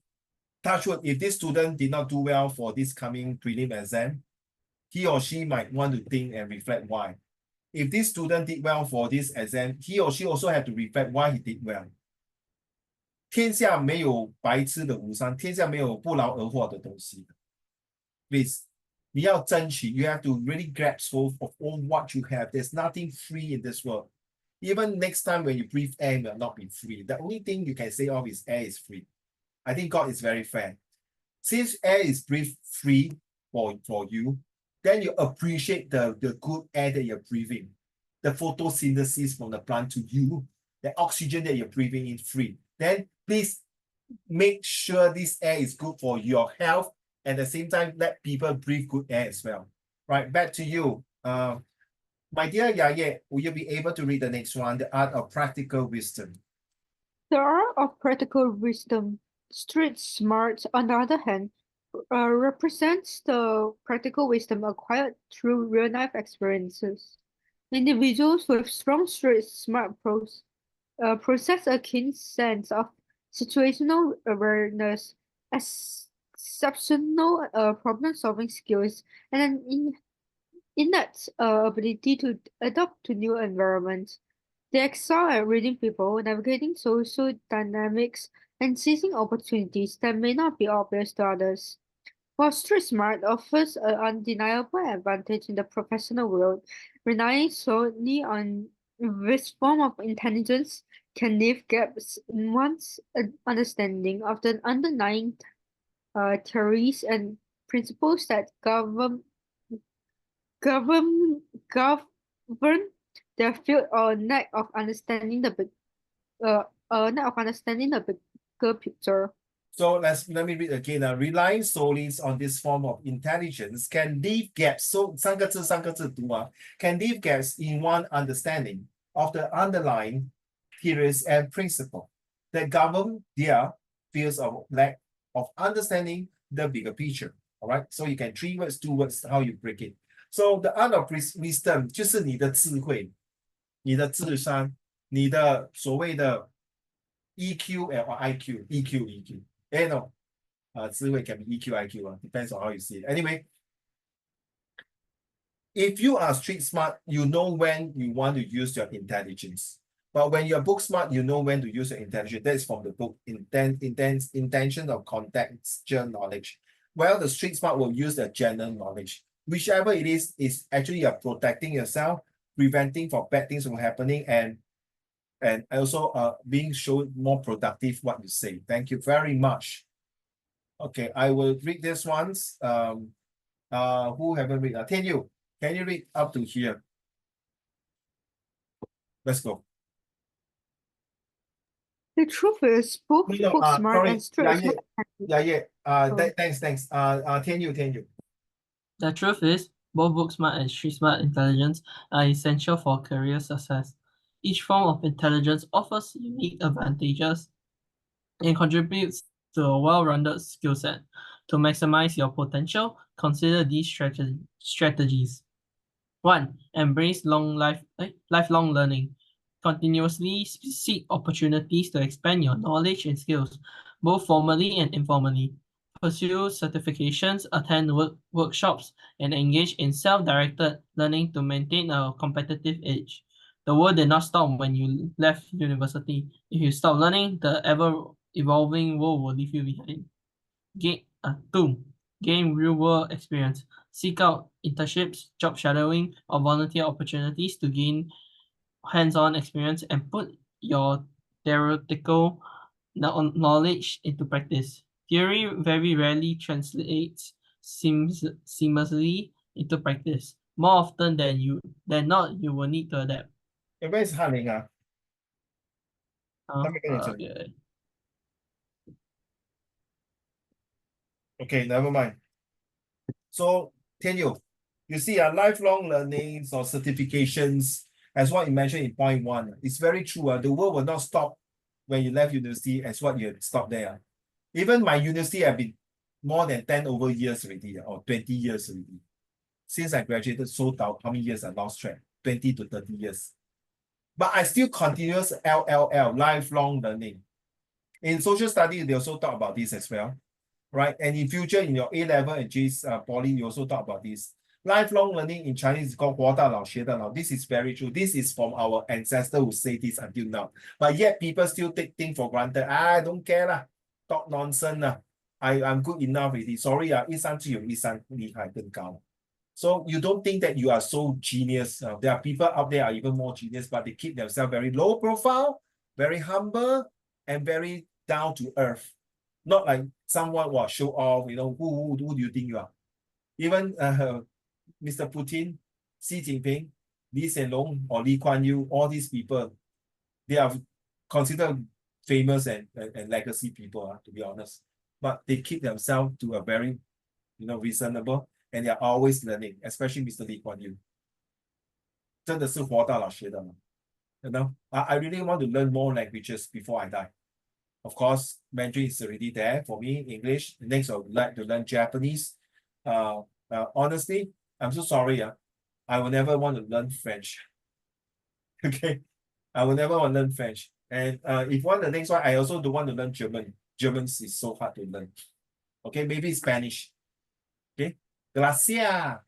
touch wood, if this student did not do well for this coming prelim exam, he or she might want to think and reflect why. If this student did well for this exam, he or she also have to reflect why he did well. 天下没有白吃的午餐，天下没有不劳而获的东西。Please, 你要争取, you have to really grasp hold of all what you have. There's nothing free in this world. Even next time when you breathe air, will not be free. The only thing you can say of is air is free. I think God is very fair. Since air is breathed free for you, then you appreciate the good air that you're breathing. The photosynthesis from the plant to you, the oxygen that you're breathing in free. Then please make sure this air is good for your health, and at the same time, let people breathe good air as well. Right, back to you. My dear Yaye, will you be able to read the next one, The Art of Practical Wisdom? The art of practical wisdom, street smart, on the other hand, represents the practical wisdom acquired through real-life experiences. Individuals with strong street smart possess a keen sense of situational awareness, exceptional problem-solving skills, and an innate ability to adapt to new environments. They excel at reading people, navigating social dynamics, and seizing opportunities that may not be obvious to others. While street smart offers an undeniable advantage in the professional world, relying solely on this form of intelligence can leave gaps in one's understanding of the underlying theories and principles that govern govern their field, or lack of understanding the bigger picture. So let me read again. Relying solely on this form of intelligence can leave gaps. So 三个字读啊 can leave gaps in one understanding of the underlying theories and principle that govern their fields of lack of understanding the bigger picture. All right. So you can 3 words, 2 words, how you break it. So the art of wisdom 就是你的智慧、你的智商、你的所谓的 EQ or IQ, EQ. No, 智慧 can be EQ, IQ, depends on how you see it. Anyway, if you are street smart, you know when you want to use your intelligence. But when you're book smart, you know when to use your intelligence. That is from the book, intention of contextual knowledge. Well, the street smart will use the general knowledge. Whichever it is actually you're protecting yourself, preventing for bad things from happening, and also being shown more productive what you say. Thank you very much. Okay, I will read this ones. Who haven't read? Tianyu, can you read up to here? Let's go. The truth is, both No, book smart sorry. and street smart. Thanks. Tianyu. The truth is, both book smart and street smart intelligence are essential for career success. Each form of intelligence offers unique advantages and contributes to a well-rounded skill set. To maximize your potential, consider these strategies. 1. Embrace lifelong learning. Continuously seek opportunities to expand your knowledge and skills, both formally and informally. Pursue certifications, attend workshops, and engage in self-directed learning to maintain a competitive edge. The world did not stop when you left university. If you stop learning, the ever-evolving world will leave you behind. 2. Gain real-world experience. Seek out internships, job shadowing, or volunteer opportunities to gain hands-on experience and put your theoretical knowledge into practice. Theory very rarely translates seamlessly into practice. More often than not, you will need to adapt. Where's Hanling? Okay. Okay, never mind. So, Tianyu, you see, lifelong learnings or certifications, as what you mentioned in point 1, it's very true. The world will not stop when you left university as what you stopped there. Even my university have been more than 10 over years already, or 20 years already. Since I graduated, so how many years I lost track? 20 to 30 years. But I still continuous LLL, lifelong learning. In social studies, they also talk about this as well, right? And in future, in your A-level and Poly, you also talk about this. Lifelong learning in Chinese is called 活到老学到老. This is very true. This is from our ancestors who say this until now. But yet people still take things for granted. I don't care lah. Talk nonsense lah. I'm good enough already. Sorry, 一山只有一山厉害更高. So you don't think that you are so genius. There are people out there are even more genius, but they keep themselves very low profile, very humble, and very down to earth. Not like someone will show off, who do you think you are? Even Mr. Putin, Xi Jinping, Lee Hsien Loong, or Lee Kuan Yew, all these people, they are considered famous and legacy people, to be honest. But they keep themselves to a very, reasonable, and they are always learning, especially Mr. Lee Kuan Yew. 真的是活到老学到老. I really want to learn more languages before I die. Of course, Mandarin is already there for me, English. Next, I would like to learn Japanese. Honestly, I'm so sorry. I will never want to learn French. Okay? I will never want to learn French. And if you want the next one, I also don't want to learn German. German is so hard to learn. Okay, maybe Spanish. Okay, gracias,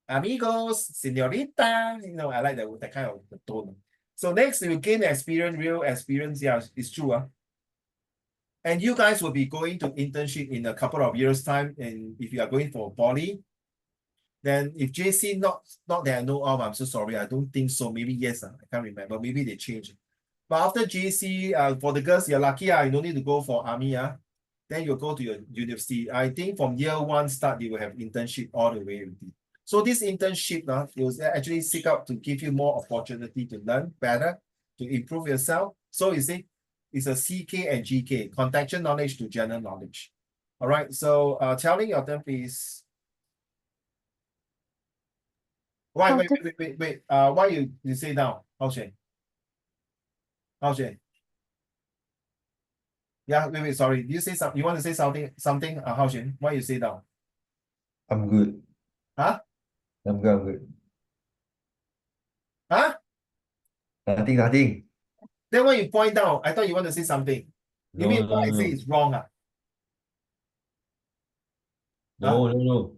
amigos, señorita. You know, I like that kind of the tone. So next, you gain experience, real experience. Yeah, it's true. And you guys will be going to internship in a couple of years' time. And if you are going for poly, then if JC not that I know of, I'm so sorry. I don't think so. Maybe yes, I can't remember. Maybe they changed. But after JC, for the girls, you're lucky. You don't need to go for army. Then you'll go to your university. I think from year one start, you will have internship all the way with it. So this internship, it will actually seek out to give you more opportunity to learn better, to improve yourself. So you see, it's a CK and GK, contextual knowledge to general knowledge. All right, so telling your turn, please. Why, wait. Why you say down? Hao Xuan. Yeah, wait, sorry. You say something? You want to say something? Hao Xuan, why you say down? I'm good. Huh? I'm good. Huh? Nothing. Then why you point down? I thought you want to say something. You mean what I say is wrong? No.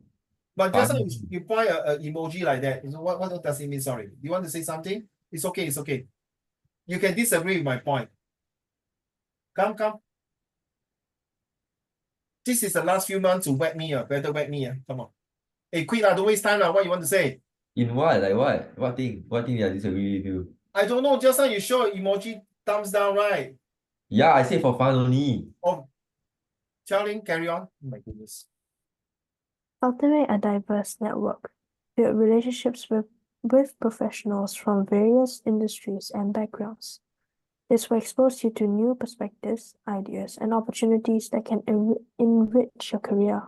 But just now Funny. you point a emoji like that. So what does it mean? Sorry. You want to say something? It's okay. You can disagree with my point. Come. This is the last few months to whack me. Better whack me. Come on. Hey, quit don't waste time. What you want to say? In what? Like what? What thing? What thing that I disagree with you? I don't know. Just now you show emoji thumbs down, right? Yeah, I said for fun only. Oh, Xiaoling, carry on. Oh my goodness. Cultivate a diverse network. Build relationships with professionals from various industries and backgrounds. This will expose you to new perspectives, ideas, and opportunities that can enrich your career.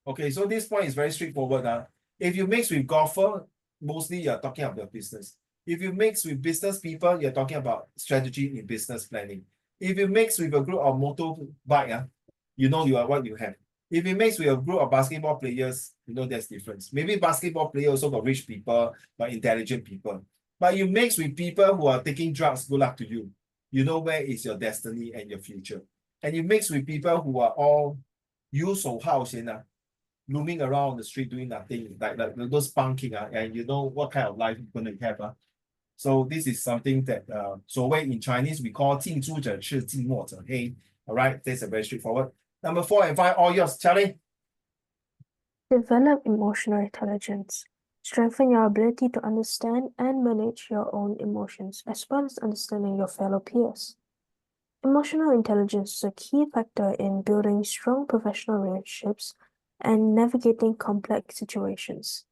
Okay, so this point is very straightforward. If you mix with golfer, mostly you're talking about business. If you mix with business people, you're talking about strategy in business planning. If you mix with a group of motorbike, you know you are what you have. If you mix with a group of basketball players, you know there's difference. Maybe basketball players also got rich people, but intelligent people. But you mix with people who are taking drugs, good luck to you. You know where is your destiny and your future. And you mix with people who are all 游手好闲, roaming around the street doing nothing, like those punking, and you know what kind of life you're going to have. So this is something that, so way in Chinese, we call 近朱者赤，近墨者黑. All right, that's a very straightforward. Number 4 and 5, all yours, Charlie. Develop emotional intelligence. Strengthen your ability to understand and manage your own emotions, as well as understanding your fellow peers. Emotional intelligence is a key factor in building strong professional relationships and navigating complex situations.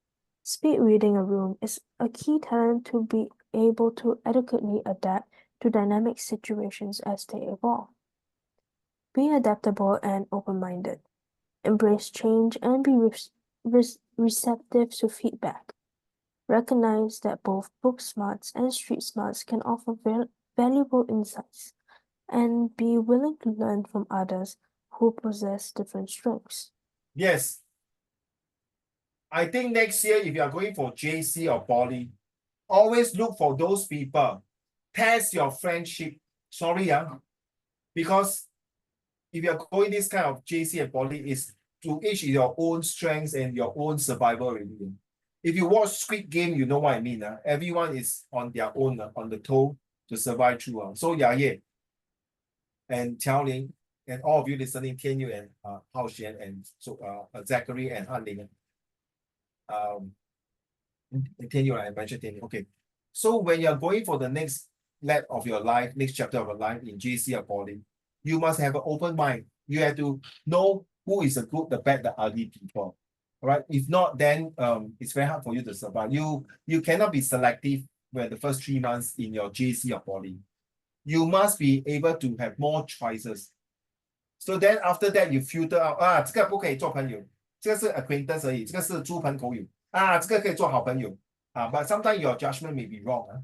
Speed reading a room is a key talent to be able to adequately adapt to dynamic situations as they evolve. Be adaptable and open-minded. Embrace change and be receptive to feedback. Recognize that both book smarts and street smarts can offer valuable insights, and be willing to learn from others who possess different strengths. Yes. I think next year, if you are going for JC or Poly, always look for those people. Test your friendship. Sorry, because if you're going this kind of JC and Poly, is to each your own strengths and your own survival really. If you watch Squid Game, you know what I mean. Everyone is on their own, on the toe to survive through. So yeah, and Xiaoling, and all of you listening, Tian Yu and Hao Xuan, and so Zachary and Han Ling. Tian Yu, I mentioned Tian Yu. Okay. So when you're going for the next lap of your life, next chapter of your life in JC or Poly, you must have an open mind. You have to know who is the good, the bad, the ugly people. All right. If not, then it's very hard for you to survive. You cannot be selective when the first 3 months in your JC or Poly. You must be able to have more choices. So then after that, you filter out 这个不可以做朋友，这个是 acquaintance 而已，这个是猪朋狗友这个可以做好朋友But sometimes your judgment may be wrong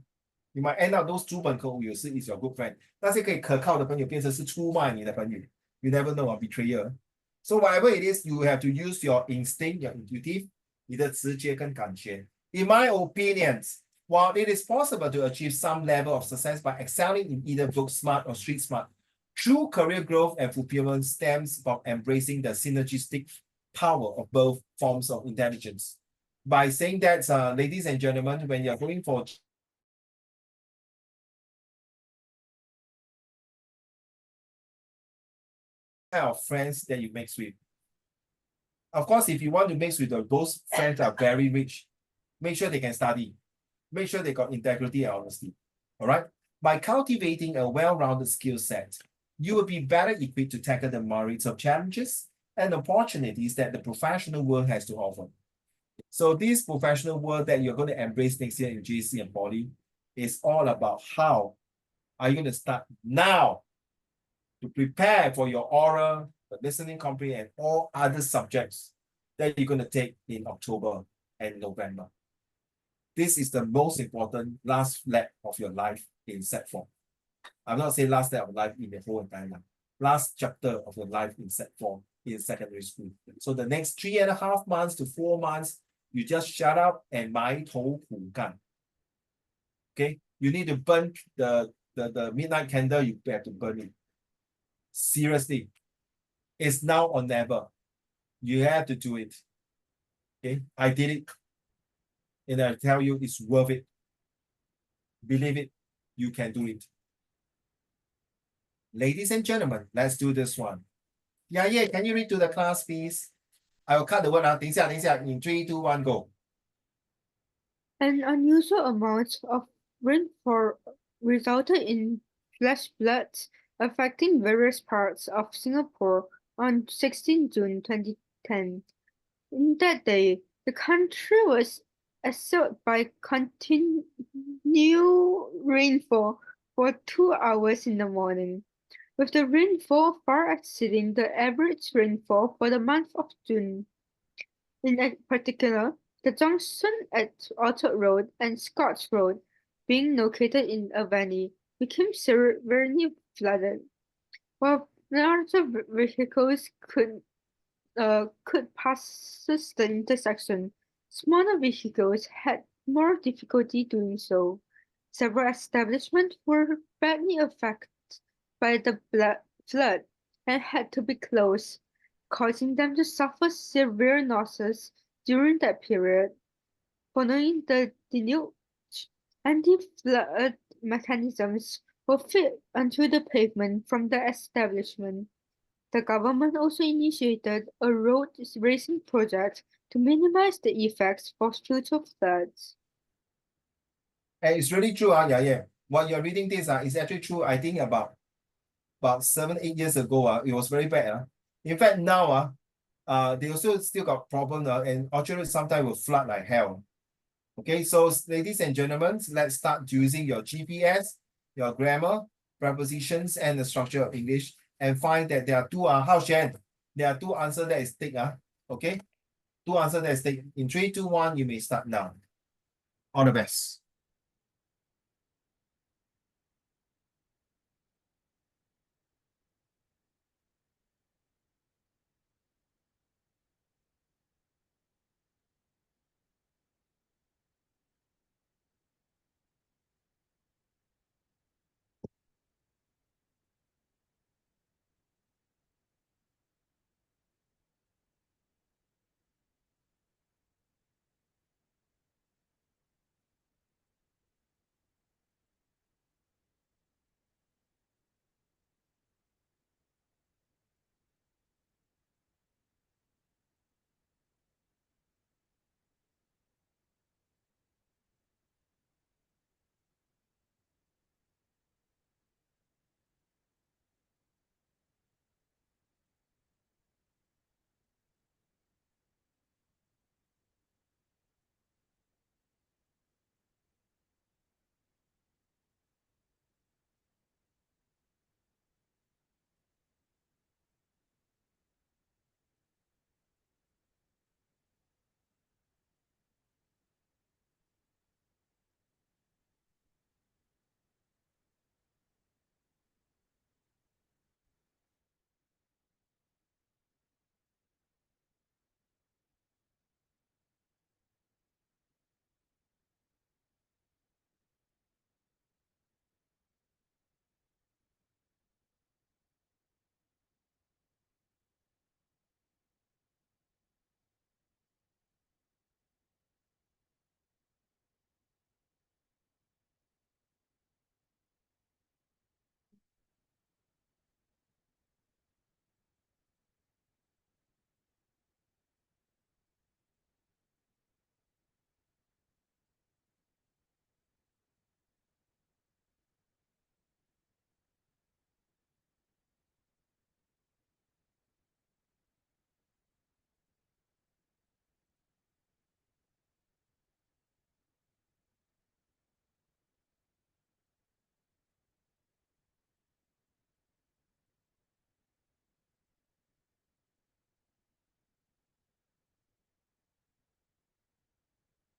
You might end up those 猪朋狗友是 is your good friend， 那些可以可靠的朋友变成是出卖你的朋友。You never know betrayer. So whatever it is, you have to use your instinct, your intuitive, 你的直觉跟感觉。In my opinions, While it is possible to achieve some level of success by excelling in either book smart or street smart, true career growth and fulfillment stems from embracing the synergistic power of both forms of intelligence. By saying that, ladies and gentlemen, when you're going for kind of friends that you mix with. Of course, if you want to mix with those friends are very rich, make sure they can study. Make sure they got integrity and honesty. All right. By cultivating a well-rounded skill set, you will be better equipped to tackle the myriads of challenges and opportunities that the professional world has to offer. So this professional world that you're going to embrace next year in JC and Poly is all about how are you going to start now to prepare for your oral, the listening comprehension, and all other subjects that you're going to take in October and November. This is the most important last leg of your life in Set 4. I'm not saying last leg of life in the whole entire life. Last chapter of your life in Set 4 in secondary school. So the next 3.5 months to 4 months, you just shut up and 埋頭苦幹. Okay, you need to burn the midnight candle, you have to burn it. Seriously, it's now or never. You have to do it. Okay, I did it. And I tell you, it's worth it. Believe it, you can do it. Ladies and gentlemen, let's do this one. Yeah, can you read to the class, please? I will cut the word. 等一下, in 3, 2, 1, go. An unusual amount of rainfall resulted in flash floods affecting various parts of Singapore on 16 June 2010. In that day, the country was assailed by continued rainfall for 2 hours in the morning, with the rainfall far exceeding the average rainfall for the month of June. In particular, the junction at Orchard Road and Scotts Road, being located in a valley, became severely flooded. While larger vehicles could pass the intersection, smaller vehicles had more difficulty doing so. Several establishments were badly affected by the flood and had to be closed, causing them to suffer severe losses during that period. Following the deluge, anti-flood mechanisms were fit onto the pavement from the establishment. The government also initiated a road raising project to minimize the effects for future floods. And it's really true, yeah. What you're reading this is actually true. I think about 7, 8 years ago, it was very bad. In fact, now they also still got problem and Orchard sometimes will flood like hell. Okay, so ladies and gentlemen, let's start using your GPS, your grammar, prepositions, and the structure of English, and find that there are two there are two answers that is take. Okay, two answers that is take. In 3, 2, 1, you may start now. All the best.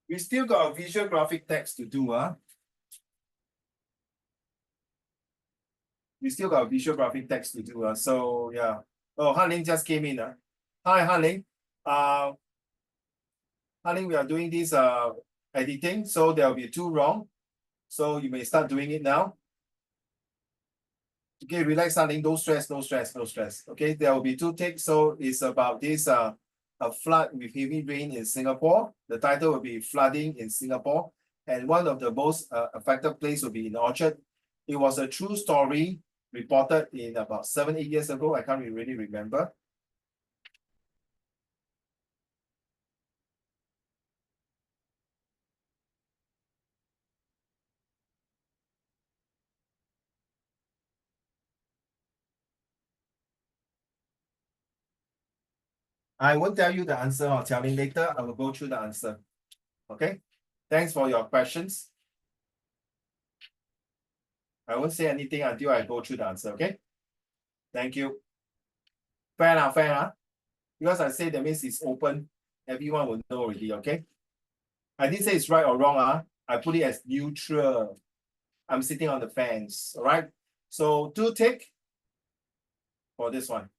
We still got a visual graphic text to do, We still got a visual graphic text to do, so yeah. Oh, Han just came in, Hi, Han Han we are doing this editing, so there will be 2 wrong. So you may start doing it now. Okay, relax, Han no stress, no stress, no stress. Okay, there will be 2 takes. So it's about this a flood with heavy rain in Singapore. The title will be Flooding in Singapore. And one of the most affected place will be in Orchard. It was a true story reported in about 7, 8 years ago. I can't really remember. I won't tell you the answer or telling later. I will go through the answer. Okay. Thanks for your questions. I won't say anything until I go through the answer. Okay. Thank you. Fair enough, fair enough. Because I say that means it's open. Everyone will know already. Okay. I didn't say it's right or wrong. I put it as neutral. I'm sitting on the fence. All right. So 2 take for this one.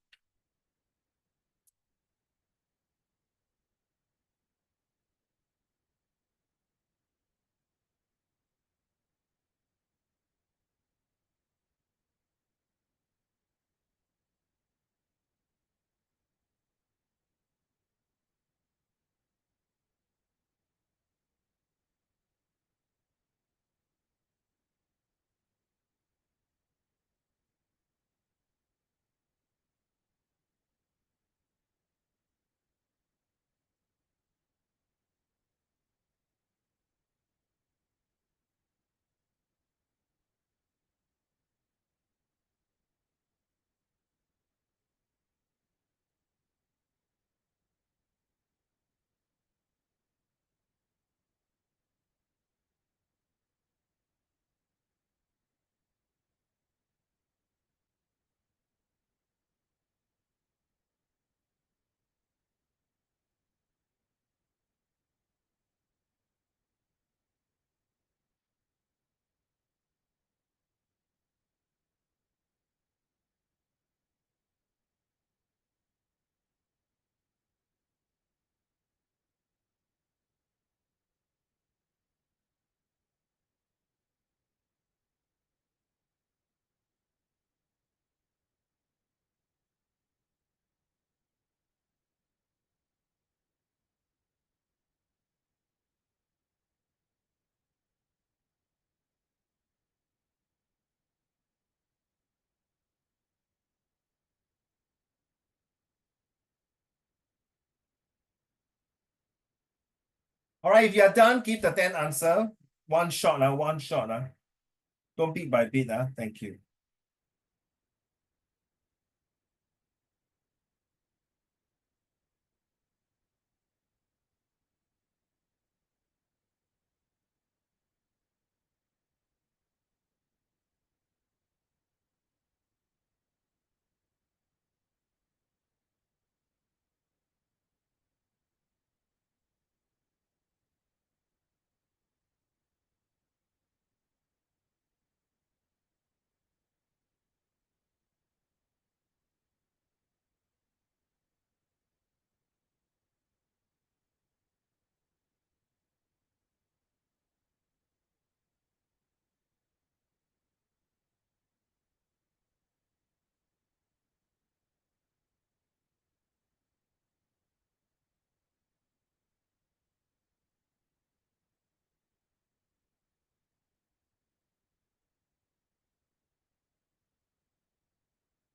All right, if you are done, give the 10 answer. One shot, one shot. Don't beat by bit. Thank you.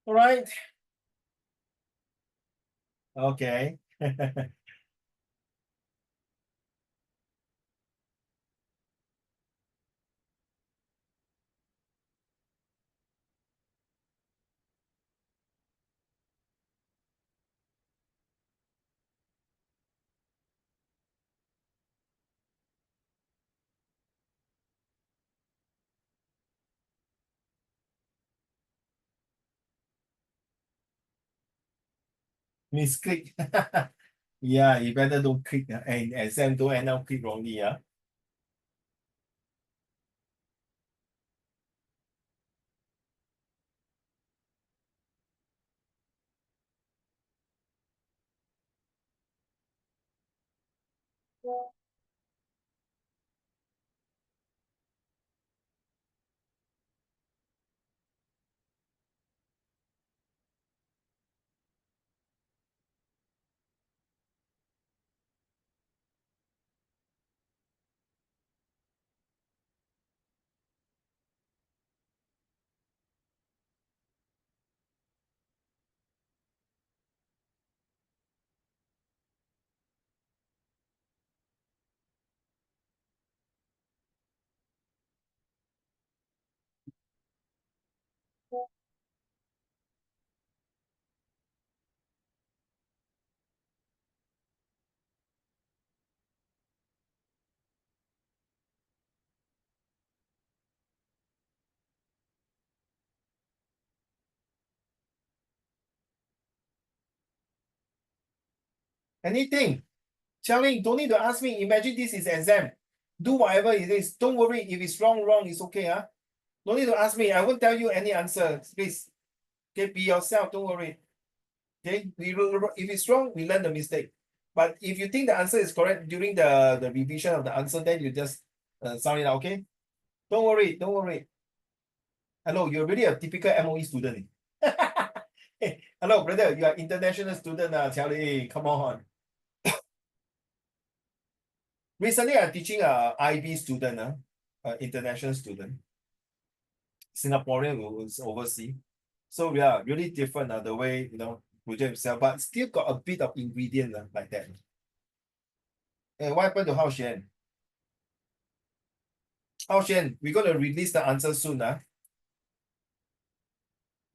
All right. Okay. Misclick. Yeah, you better don't click and exam don't end up click wrongly. Anything. Charlie, don't need to ask me. Imagine this is exam. Do whatever it is. Don't worry. If it's wrong, it's okay. Don't need to ask me. I won't tell you any answer. Please. Okay, be yourself. Don't worry. Okay. If it's wrong, we learn the mistake. But if you think the answer is correct during the revision of the answer, then you just sound it out. Okay. Don't worry. Don't worry. Hello, you're really a typical MOE student. Hey, hello, brother. You are international student. Charlie, come on. Recently, I'm teaching a IB student, international student, Singaporean who's overseas. So we are really different the way project himself, but still got a bit of ingredient like that. Hey, what happened to Hao Xuan? Hao Xuan, we're gonna release the answer soon.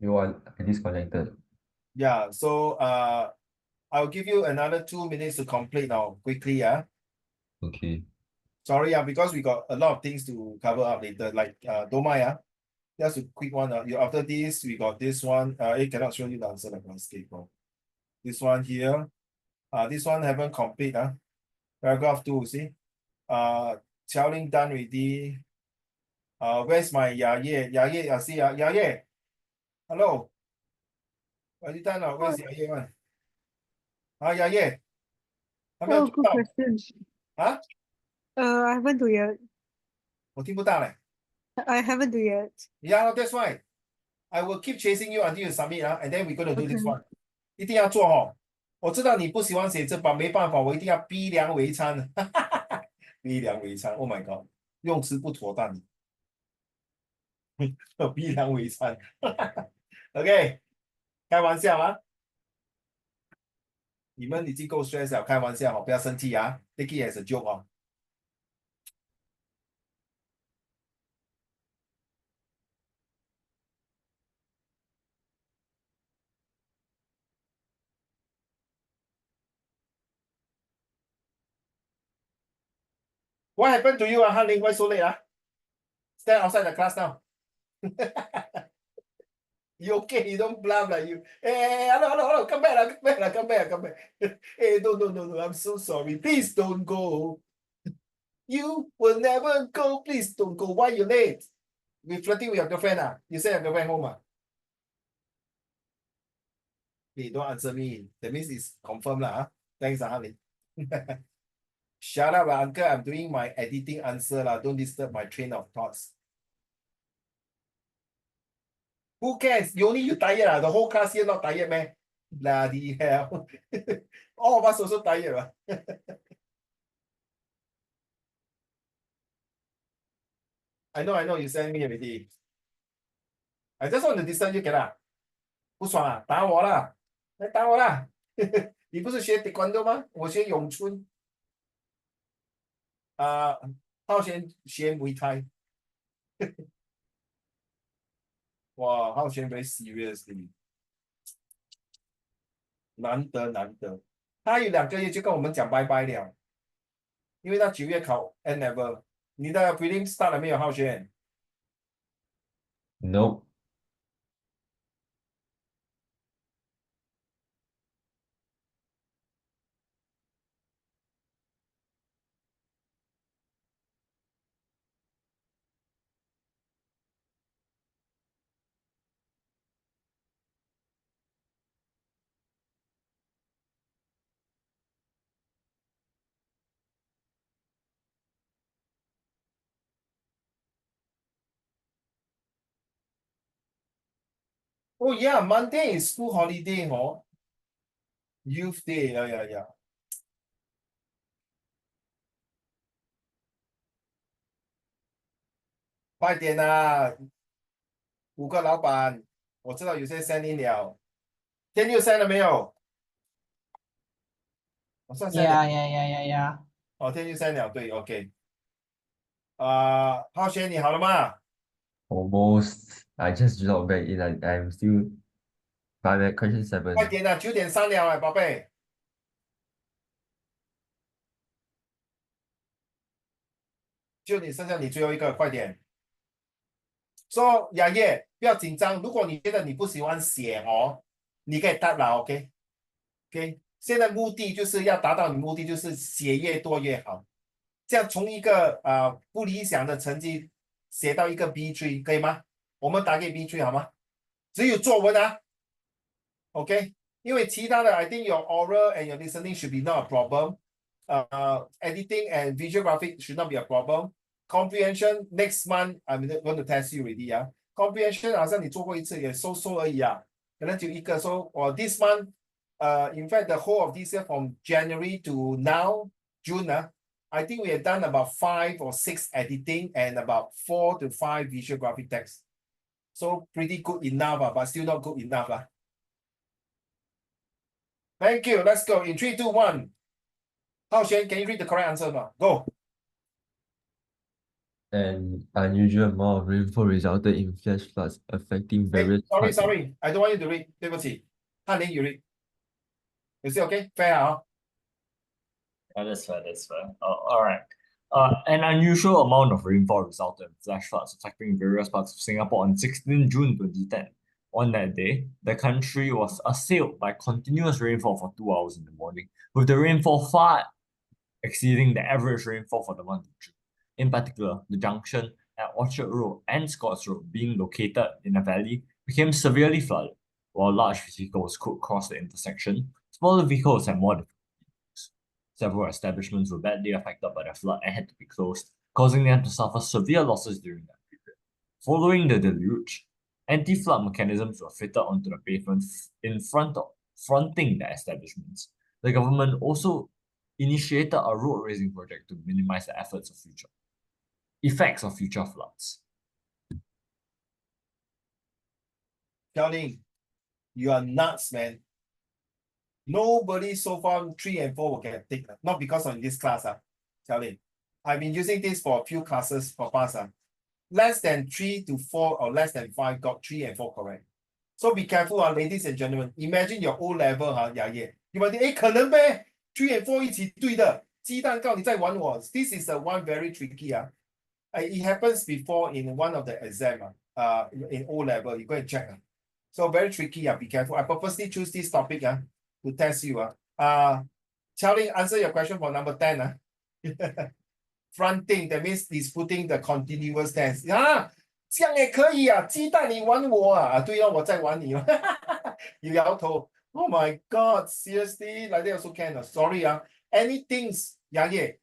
You are disconnected. Yeah, so I'll give you another 2 minutes to complete now quickly. Okay. Sorry, because we got a lot of things to cover up later, like don't mind. Just a quick one. After this, we got this one. It cannot show you the answer like landscape. This one here. This one haven't complete. Paragraph 2, see? Qiaoling done already. Where's my Ya Ye? Ya Ye, see Ya Ye. Hello. Are you done? Where's Ya Ye one? Ya Ye. 还没有 Oh, 做 good 到 question. 啊？ I haven't do yet. 我听不到嘞。I haven't do yet. Yeah, that's why. I will keep chasing you until you submit, and then we're gonna do this Okay. one. 一定要做哦。我知道你不喜欢写字，但没办法，我一定要逼良为娼。逼良为娼 ，Oh my god，用词不妥当，逼良为娼。OK，开玩笑啊，你们已经够 stress 了，开玩笑哦，不要生气啊，take it as a joke 哦。What happened to you, Hanling? Why so late? Stand outside the class now. You okay? You don't blah blah. You. Hey, hello. Come back, come back. Hey, no. I'm so sorry. Please don't go. You will never go. Please don't go. Why you late? You flirting with your girlfriend? You say your girlfriend home? Hey, don't answer me. That means it's confirmed lah. Thanks, Hanling. Shut up, uncle. I'm doing my editing answer lah. Don't disturb my train of thoughts. Who cares? Only you tired. The whole class here not tired, man. Bloody hell. All of us also tired. I know. You send me already. I just want to disturb you, cannot? 不爽啊，打我啦！来打我啦！你不是学 taekwondo 吗？我学咏春。浩轩学 Muay Thai。哇，浩轩 very seriously，难得。他有2个月就跟我们讲拜拜了，因为他9月考 N level。你的 prelim start 了没有，浩轩？ Nope. Oh yeah, Monday is school holiday, Youth Day, yeah. 快点啊，5个老板，我知道有些 send in 了，天佑 send 了没有？我算 send 了，Yeah. 哦，天佑 send 了，对，OK。浩轩你好了吗？ Almost. I just dropped back in. I'm still. I'm at question 7. 快点啊，9点3了哎，宝贝，就你剩下你最后一个，快点。说雅叶不要紧张，如果你觉得你不喜欢写你可以答了，OK。现在目的就是要达到你目的，就是写越多越好。这样从一个不理想的成绩写到一个 B3，可以吗？我们打给 B3好吗？只有作文啊，OK。因为其他的 I think your oral and your listening should be not a problem. Editing and visual graphic should not be a problem. Comprehension next month I'm going to test you already 啊。Comprehension 好像你做过一次也收而已啊，可能就一个收。or this month in fact the whole of this year from January to now June I think we have done about 5 or 6 editing and about 4 to 5 visual graphic text. So pretty good enough, but still not good enough. Thank you. Let's go. In 3, 2, 1. Hao Xuan, can you read the correct answer? Go. An unusual amount of rainfall resulted in flash floods affecting various Hey, parts. sorry. I don't want you to read. 对不起。翰林 you read. Is it okay? Fair, That's fair. All right. An unusual amount of rainfall resulted in flash floods affecting various parts of Singapore on 16 June 2010. On that day, the country was assailed by continuous rainfall for 2 hours in the morning, with the rainfall far exceeding the average rainfall for the month of June. In particular, the junction at Orchard Road and Scotts Road, being located in a valley, became severely flooded. While large vehicles could cross the intersection, smaller vehicles had more difficulty. Several establishments were badly affected by the flood and had to be closed, causing them to suffer severe losses during that period. Following the deluge, anti-flood mechanisms were fitted onto the pavement fronting the establishments. The government also initiated a road raising project to minimize the effects of future floods. Xiaoling, you are nuts, man. Nobody so far 3 and 4 will get tick. Not because of this class. Xiaoling. I've been using this for a few classes for past. Less than 3 to 4 or less than 5 got 3 and 4 correct. So be careful, ladies and gentlemen. Imagine your O level, Yaya. You might think, 可能呗 3 and 4一起对的，鸡蛋糕你在玩我。This is the one very tricky. It happens before in one of the exam. In O level, you go and check. So very tricky. Be careful. I purposely choose this topic to test you. Charlie, answer your question for number 10. Fronting, that means he's putting the continuous tense. 这样也可以啊，鸡蛋你玩我啊？对哦，我在玩你。有摇头。Oh my God, seriously? Like that also can. Sorry. Anything, Yaya,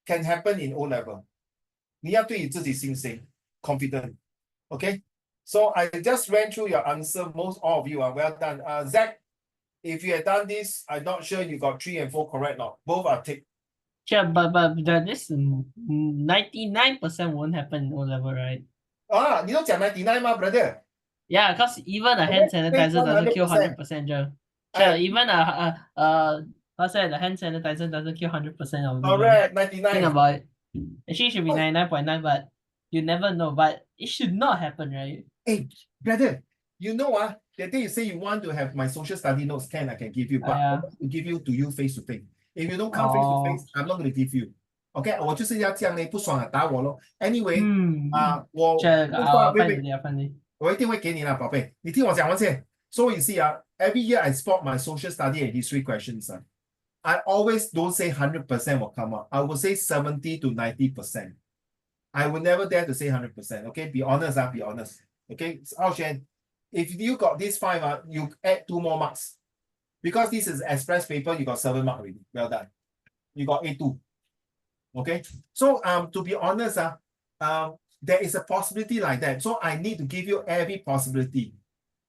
can happen in O level. 你要对你自己信心 confident. Okay? So I just ran through your answer. Most all of you are well done. Zach, if you had done this, I'm not sure you got 3 and 4 correct. Not both are tick. Yeah, but this 99% won't happen in O level, right? 你都讲99吗 brother? Yeah, because even a hand sanitizer doesn't kill 100%. 100%. Sure, even what's that? The hand sanitizer doesn't kill 100% of the. Correct, Think 99. about it. Actually, it should be 99.9, but you never know. But it should not happen, right? Hey, brother, you know that day you say you want to have my social study notes, I can give you, but I Yeah. want to give you to you face to face. If you don't come face to face, I'm not going to give you. Okay, 我就是要这样呢，不爽啊，打我咯。Anyway, 我 Check. 不说 I'll 喂 find 喂 it. I'll find it. 我一定会给你啦，宝贝。你听我讲完先。So you see, every year I spot my social study and history questions. I always don't say 100% will come up. I will say 70 to 90%. I will never dare to say 100%. Okay, be honest. Be honest. Okay, Ao Xuan, if you got this 5, you add 2 more marks. Because this is express paper, you got 7 marks already. Well done. You got A2. Okay, so to be honest, there is a possibility like that. So I need to give you every possibility.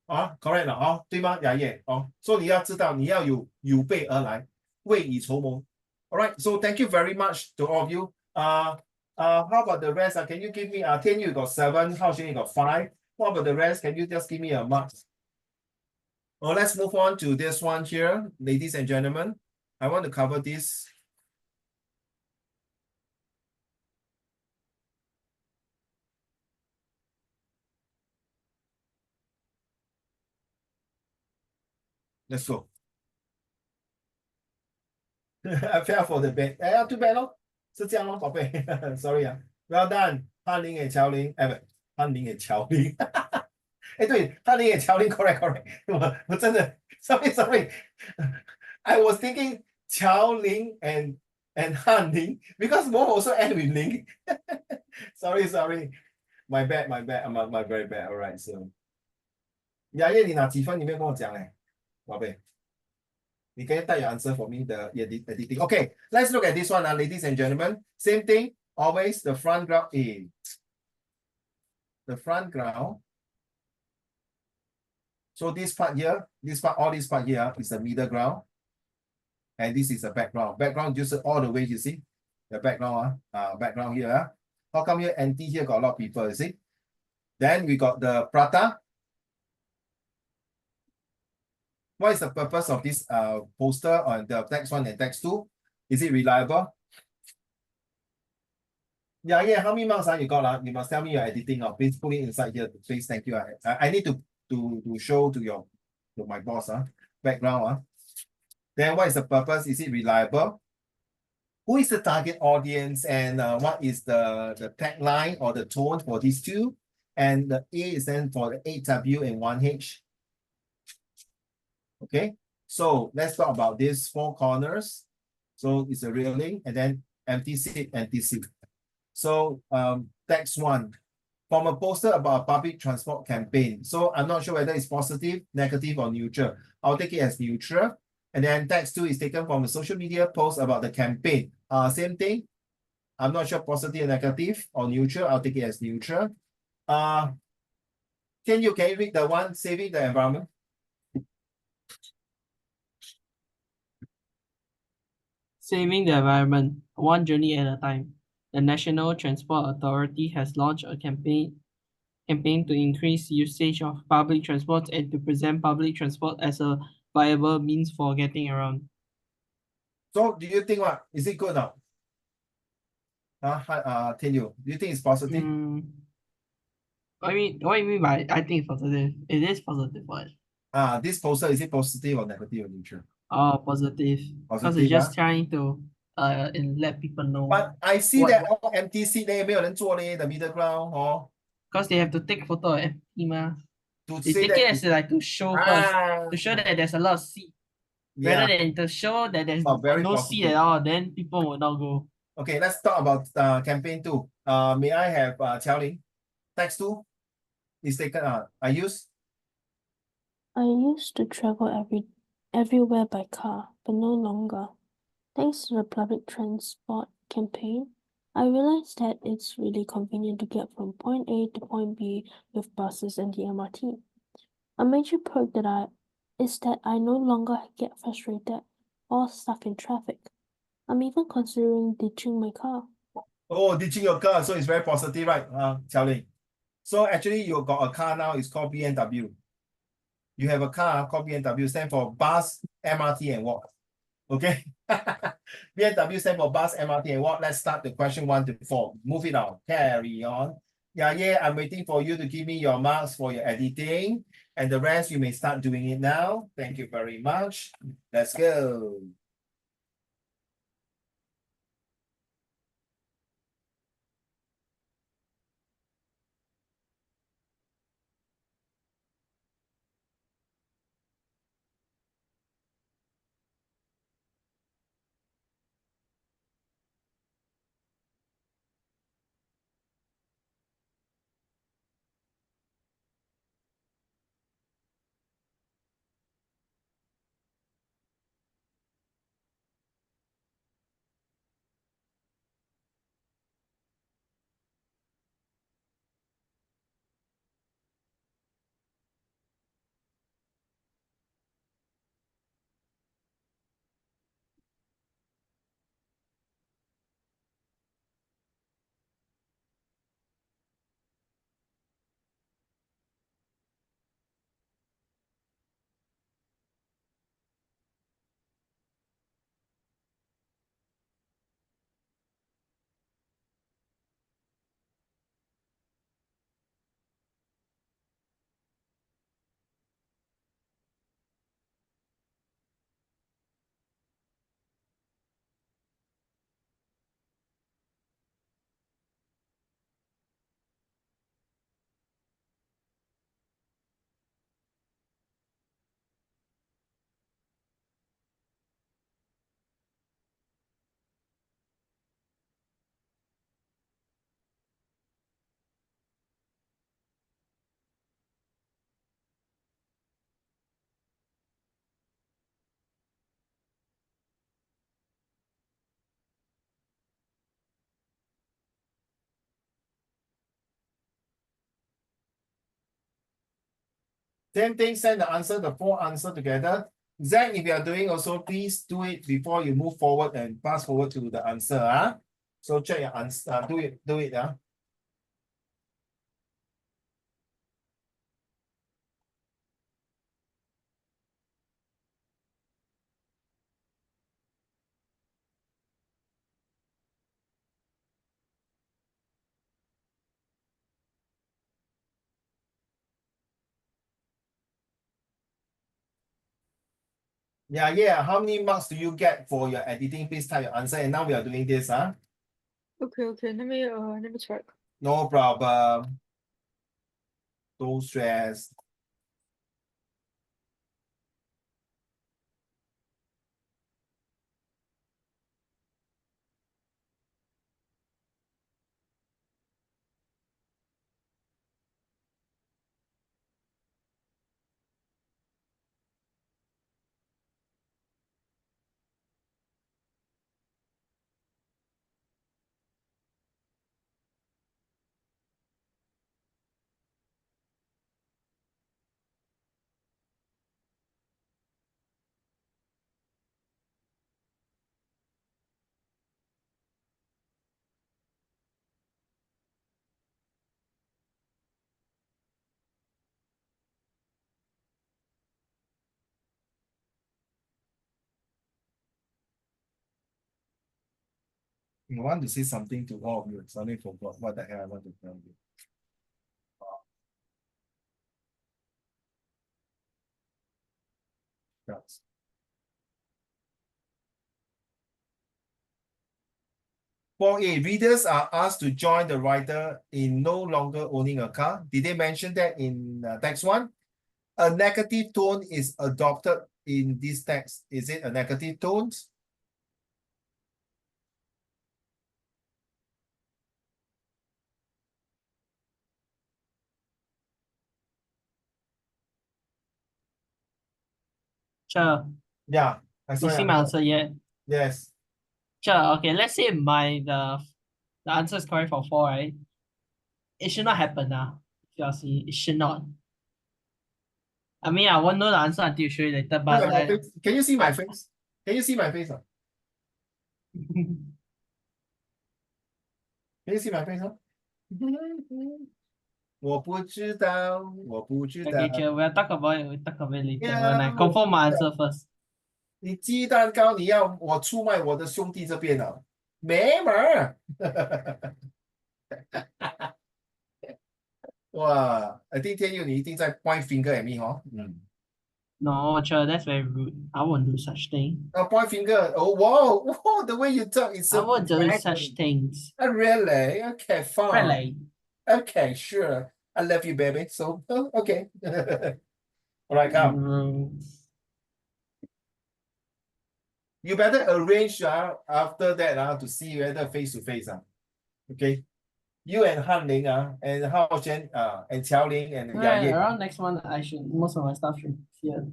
correct 了对吗？雅叶所以你要知道你要有备而来，未雨绸缪。All right, so thank you very much to all of you. How about the rest? Can you give me Tian Yu got 7, Hao Xuan you got 5. What about the rest? Can you just give me a mark? Let's move on to this one here, ladies and gentlemen. I want to cover this. Let's go. I fell for the bed. Too bad 咯，是这样咯，宝贝。Sorry Well done，翰林给乔林，不，翰林给乔林。对，翰林给乔林，correct。我真的，sorry。I was thinking 乔林 and 翰林 because both also end with 林。sorry. My bad. My very bad. Alright, so 雅叶，你拿几分？你没有跟我讲宝贝。You can type your answer for me, the editing. Okay, let's look at this one, ladies and gentlemen. Same thing, always the front ground in. The front ground. So this part here, all this part here is the middle ground. And this is the background. Background just all the way, you see? The background, background here. How come here empty here got a lot of people, you see? Then we got the prata. What is the purpose of this poster on the text 1 and text 2? Is it reliable? Yeah. How many marks you got? You must tell me your editing. Please put it inside here. Please, thank you. I need to show to my boss. Background. Then what is the purpose? Is it reliable? Who is the target audience, and what is the tagline or the tone for these two? And the A is then for the 8W and 1H. Okay, so let's talk about these 4 corners. So it's a railing and then empty seat. So text 1, from a poster about a public transport campaign. So I'm not sure whether it's positive, negative, or neutral. I'll take it as neutral. And then text 2 is taken from a social media post about the campaign. Same thing. I'm not sure positive, negative, or neutral. I'll take it as neutral. Can you read the one saving the environment? Saving the environment, one journey at a time. The National Transport Authority has launched a campaign to increase usage of public transport and to present public transport as a viable means for getting around. So do you think what? Is it good now? Tell you. Do you think it's positive? What do you mean by I think it's positive? It is positive, what? This poster, is it positive or negative or neutral? Oh, positive. Because Positive, it's just trying to let people know. But I see what- that all empty seat there, 没有人坐嘞, the middle ground, Because they have to take photo of empty ma. to They say take it that as like to show first, to show that there's a lot of seat. yeah. Rather than to show that there's very no seat positive. at all, then people will not go. Okay, let's talk about campaign 2. May I have Qiao Ling? Text 2 is taken. I used to travel everywhere by car, but no longer. Thanks to the public transport campaign, I realized that it's really convenient to get from point A to point B with buses and the MRT. A major perk is that I no longer get frustrated or stuck in traffic. I'm even considering ditching my car. ditching your car, so it's very positive, right? Qiao Ling. So actually, you got a car now. It's called BMW. You have a car called BMW, stand for bus, MRT, and walk. Okay. BMW stand for bus, MRT, and walk. Let's start the question 1 to 4. Move it on. Carry on. Yeah. I'm waiting for you to give me your marks for your editing, and the rest you may start doing it now. Thank you very much. Let's go. Same thing, send the answer, the four answer together. Zach, if you are doing also, please do it before you move forward and pass forward to the answer. So check your answer, do it. Yeah. How many marks do you get for your editing? Please type your answer. And now we are doing this, Okay, let me check. No problem. Don't stress. I want to say something to all of you. Suddenly forgot what the hell I want to tell you. Shucks. 4A, readers are asked to join the writer in no longer owning a car. Did they mention that in text 1? A negative tone is adopted in this text. Is it a negative tone? Sure. Yeah, I saw You see my answer yet? Yes. Sure. Okay. Let's say the answer is correct for 4, right? It should not happen now. If you ask me, it should not. I mean, I won't know the answer until you show it later, but Look at my I, face. Can you see my face? Can you see my face? Can you see my face? 我不知道，我不知道。 okay, sure. We'll talk about it. We'll talk about it later when I Yeah, confirm my answer first. 你鸡蛋糕你要我出卖我的兄弟这边啊？没门儿！哇，I think 天佑你一定在 point finger at me 哦。No, sure. That's very rude. I won't do such thing. Point finger. Oh, whoa, the way you talk is I so won't do such threatening. things. Oh, really? Okay, fine. Really. Okay, sure. I love you, baby. So, okay. All right, come. Mm, You better arrange after that to see whether face to face. Okay. You and Han Ling and Hao Chen and Qiao Ling and Ya right, Ye. around next month, most of my stuff should be here.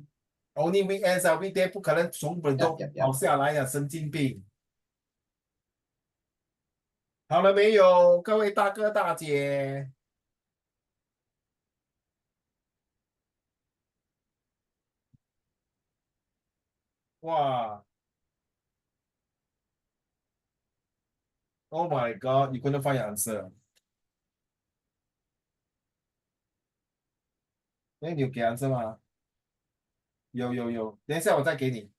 Only weekends weekday 不可能从本都 Yep. 跑下来啊，神经病。好了没有，各位大哥大姐？哇 ，Oh my God，你 couldn't find your answer。哎，你有给 answer 吗？有，等一下我再给你。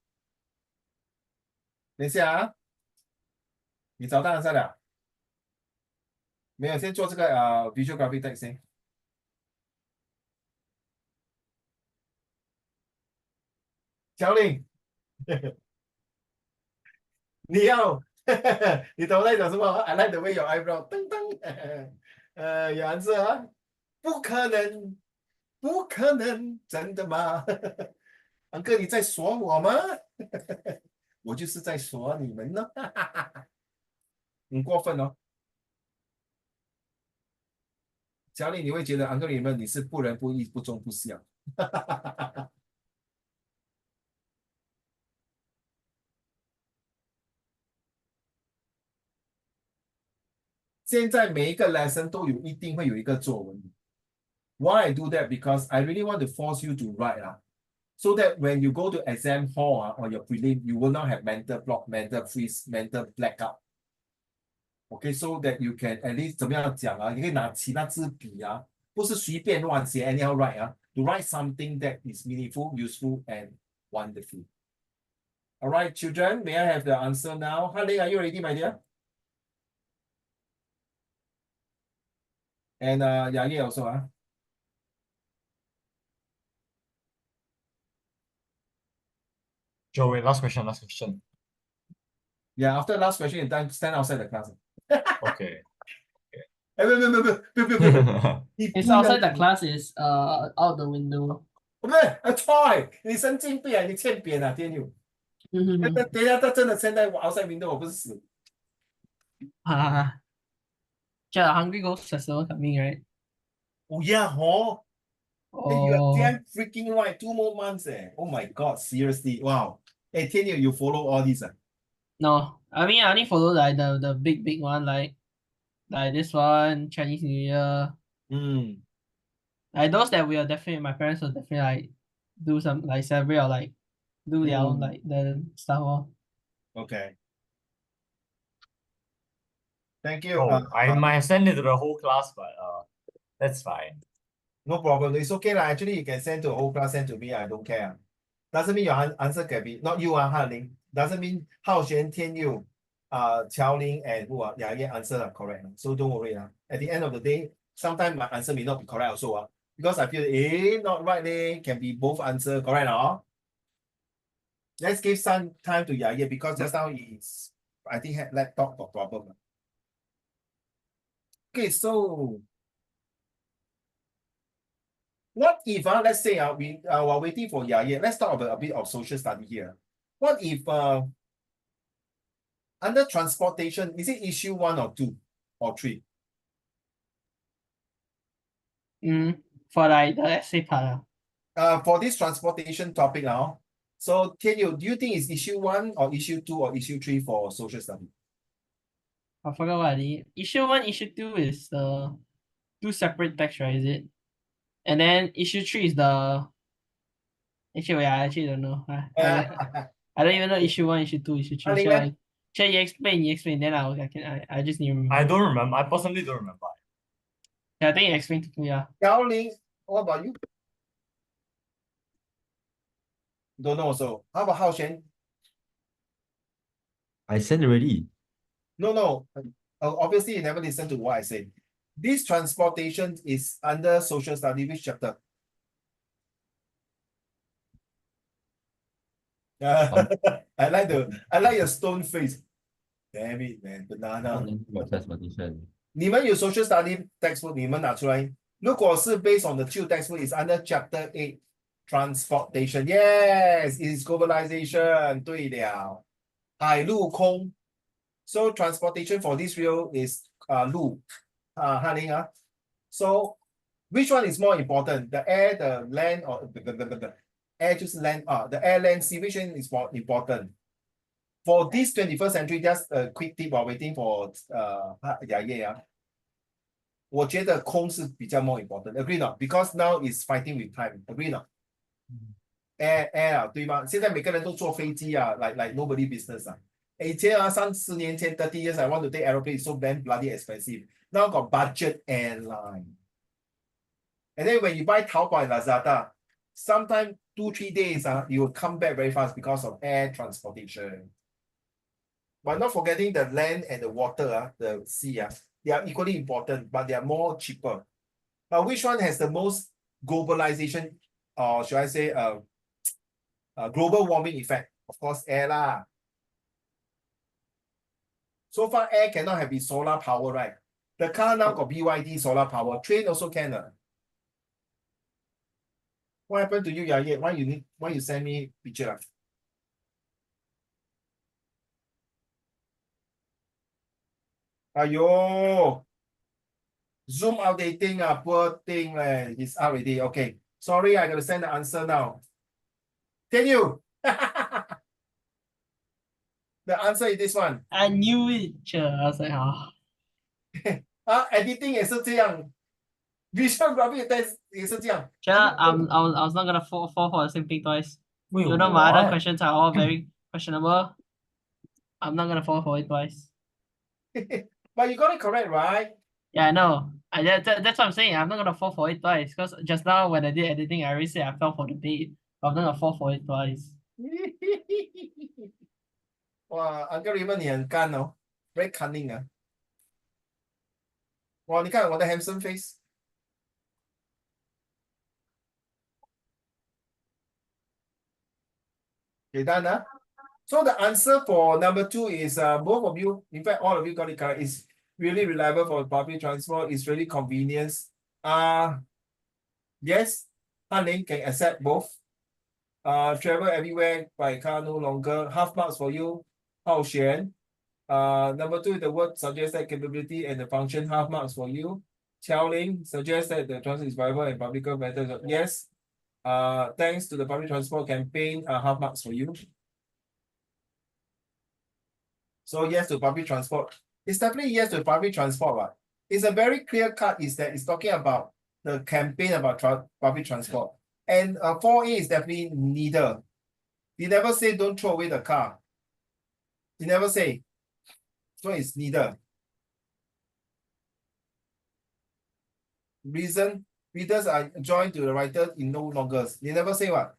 等一下你找到 answer 了？没有，先做这个visual graphic text 先。小林，你要，你懂我在讲什么？I like the way your eyebrow，噔噔，有 answer 不可能，不可能，真的吗？安哥，你在说我吗？我就是在说你们呢，很过分哦。小李，你会觉得安哥你们你是不仁不义、不忠不孝。现在每一个 lesson 都一定会有一个作文， Why I do that? Because I really want to force you to write. So that when you go to exam hall or your prelim, you will not have mental block, mental freeze, mental blackout. Okay, so that you can at least 怎么样讲啊？你可以拿起那支笔啊，不是随便乱写 anyhow write 啊，to write something that is meaningful, useful, and wonderful. All right, children, may I have the answer now? Hale, are you ready, my dear? And Yagi also, Joey, last question, last question. Yeah, after last question, you then stand outside the class. Okay. 哎，不，你It's 不要 outside the class is out the window. 不是，Troy，你神经病啊！你欠扁啊，天佑！等一下，他真的现在outside window，我不是死。Yeah, Hungry Ghost Festival coming, right? Oh yeah, huh? Hey, you are Oh, damn freaking right. 2 more months, eh? Oh my God, seriously, wow. Hey, 天佑, you follow all these, no. I mean, I only follow like the big one, like this one, Chinese New Year. Like those that we are definitely, my parents will definitely like do some like celebrate or like do their own like the stuff. Okay. Thank you. Oh, I might send it to the whole class, but that's fine. No problem. It's okay lah. Actually, you can send to the whole class, send to me. I don't care. Doesn't mean your answer can be not you, Han Doesn't mean Hao Xuan, Tian Yu, Qiao Ling, and who yeah, answer are correct. So don't worry. At the end of the day, sometimes my answer may not be correct also. Because I feel not right, can be both answer correct. Let's give some time to Yaya because just now he's I think had laptop or problem. Okay, so what if let's say we are waiting for Yaya. Let's talk about a bit of social study here. What if under transportation, is it issue 1 or 2 or 3? For like the essay part. For this transportation topic now, so Tianyu, do you think it's issue 1 or issue 2 or issue 3 for social study? I forgot what the issue 1, issue 2 is the 2 separate texts, right? Is it? And then issue 3 is the actually I actually don't know. I don't even know issue 1, issue 2, issue 3. You explain, then I just need to remember. I don't remember. I personally don't remember. Yeah, I think you explained to me, yeah. Xiao Ling, what about you? Don't know also. How about Hao Xuan? I sent already. No. Obviously, you never listen to what I say. This transportation is under social study. Which chapter? I like your stone face. Damn it, man. Banana. Transportation. 你们有 social study textbook， 你们拿出来。如果是 based on the 旧 textbook, is under chapter 8, transportation. Yes, it is globalization. 对了，海陆空。So transportation for this real is 陆哈林啊。So which one is more important? The air, the land, or the air 就是 land the air, land, sea. Which one is more important? For this 21st century, just a quick tip while waiting for Yaya. 我觉得空是比较 more important. Agree not? Because now is fighting with time. Agree not? Air 对吗？现在每个人都坐飞机like nobody business 以前30年前 30 years I want to take aeroplane, so damn bloody expensive. Now got budget airline. And then when you buy Taobao and Lazada, sometimes 2-3 days you will come back very fast because of air transportation. But not forgetting the land and the water, the sea, they are equally important, but they are more cheaper. Now, which one has the most globalization, or should I say, global warming effect? Of course, air lah. So far, air cannot have solar power, right? The car now got BYD solar power. Train also can. What happened to you, Yaya? Why you send me picture? Ayo. Zoom outdating, poor thing. It's already okay. Sorry, I gotta send the answer now. Can you? The answer is this one. I knew it. I was like, editing 也是这样。visual test 也是这样。 I was not gonna fall for the same thing twice. Wait, Even though my other what? questions are all very questionable, I'm not gonna fall for it twice. But you got it correct, right? Yeah, I know. That's what I'm saying. I'm not gonna fall for it twice. Because just now when I did editing, I already said I fell for the bait. I'm not gonna fall for it twice. 哇，Uncle Raymond 你很干哦，very cunning 啊。哇，你看我的 handsome face。Okay, done, huh? So the answer for number 2 is both of you, in fact, all of you got it correct. It's really reliable for public transport. It's really convenience. Yes, Hanling can accept both. Travel everywhere by car no longer. Half marks for you, Hao Xuan. Number 2, the word suggests that capability and the function, half marks for you. Qiao Ling suggests that the transit is viable and public matters. Yes. Thanks to the public transport campaign, half marks for you. So yes to public transport. It's definitely yes to public transport. Right? It's a very clear cut is that it's talking about the campaign about public transport. And 4A is definitely neither. They never say don't throw away the car. They never say. So it's neither. Reason, readers are joined to the writer in no longer. They never say what?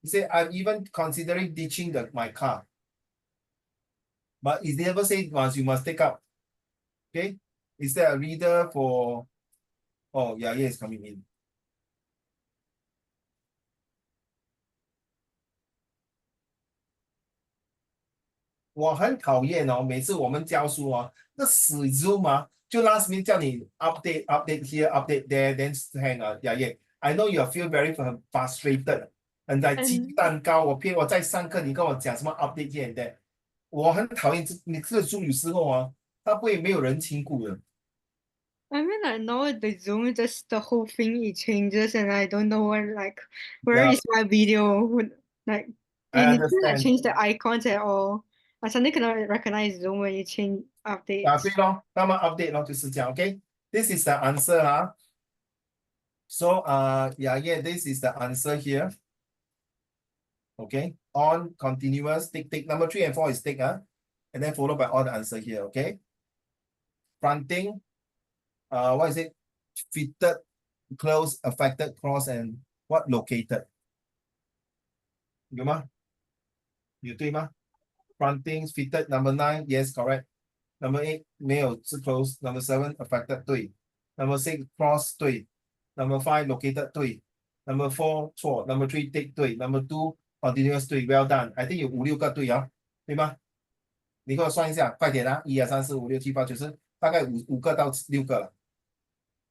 They say I'm even considering ditching my car. But it never say once you must take up. Okay? Is there a reader for? Oh, yeah, is coming in. 我很讨厌哦，每次我们教书哦，那死 Zoom 啊，就 last minute 叫你 update here, update there, then hang 啊，yeah, yeah. I know you feel very frustrated， 很在鸡蛋糕，我在上课，你跟我讲什么 update here and there， 我很讨厌你这个Zoom有时候啊，它不会没有人情故的。I mean, I know the Zoom, just the whole thing it changes, and I don't know where Yeah. is my video, like, I and it doesn't understand. change the icons at all. I suddenly cannot recognize Zoom when you change 啊， updates. 对咯，那么 update 咯，就是这样 ，OK。This is the answer 啊。So yeah, this is the answer here. Okay, on continuous, tick. Number 3 and 4 is tick, and then followed by all the answer here. Okay. Fronting, what is it? Fitted, close, affected, cross, and what located? 有吗？有对吗？ Fronting, fitted, number 9, yes, correct. Number 8, 没有是 close. Number 7, affected, 对。Number 6, cross, 对。Number 5, located, 对。Number 4, 错。Number 3, tick, 对。Number 2, continuous, 对。Well done. I think 有5、6个对啊，对吗？你给我算一下，快点啊！1、2、3、4、5、6、7、8、9、10，大概5个到6个了。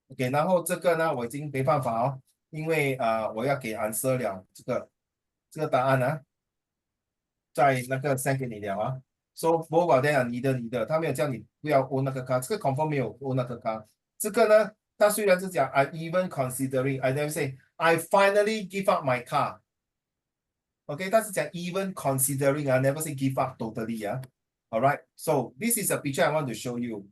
OK， 然后这个呢，我已经没办法哦，因为我要给 answer 了，这个答案呢，在那个 send 给你了啊。So both of them are 你的，他没有叫你不要 own 那个 car， 这个 confirm 没有 own 那个 car。这个呢，他虽然是讲 I even considering， I never say I finally give up my car。OK， 但是讲 even considering 啊 ，never say give up totally 啊。All right, so this is a picture I want to show you.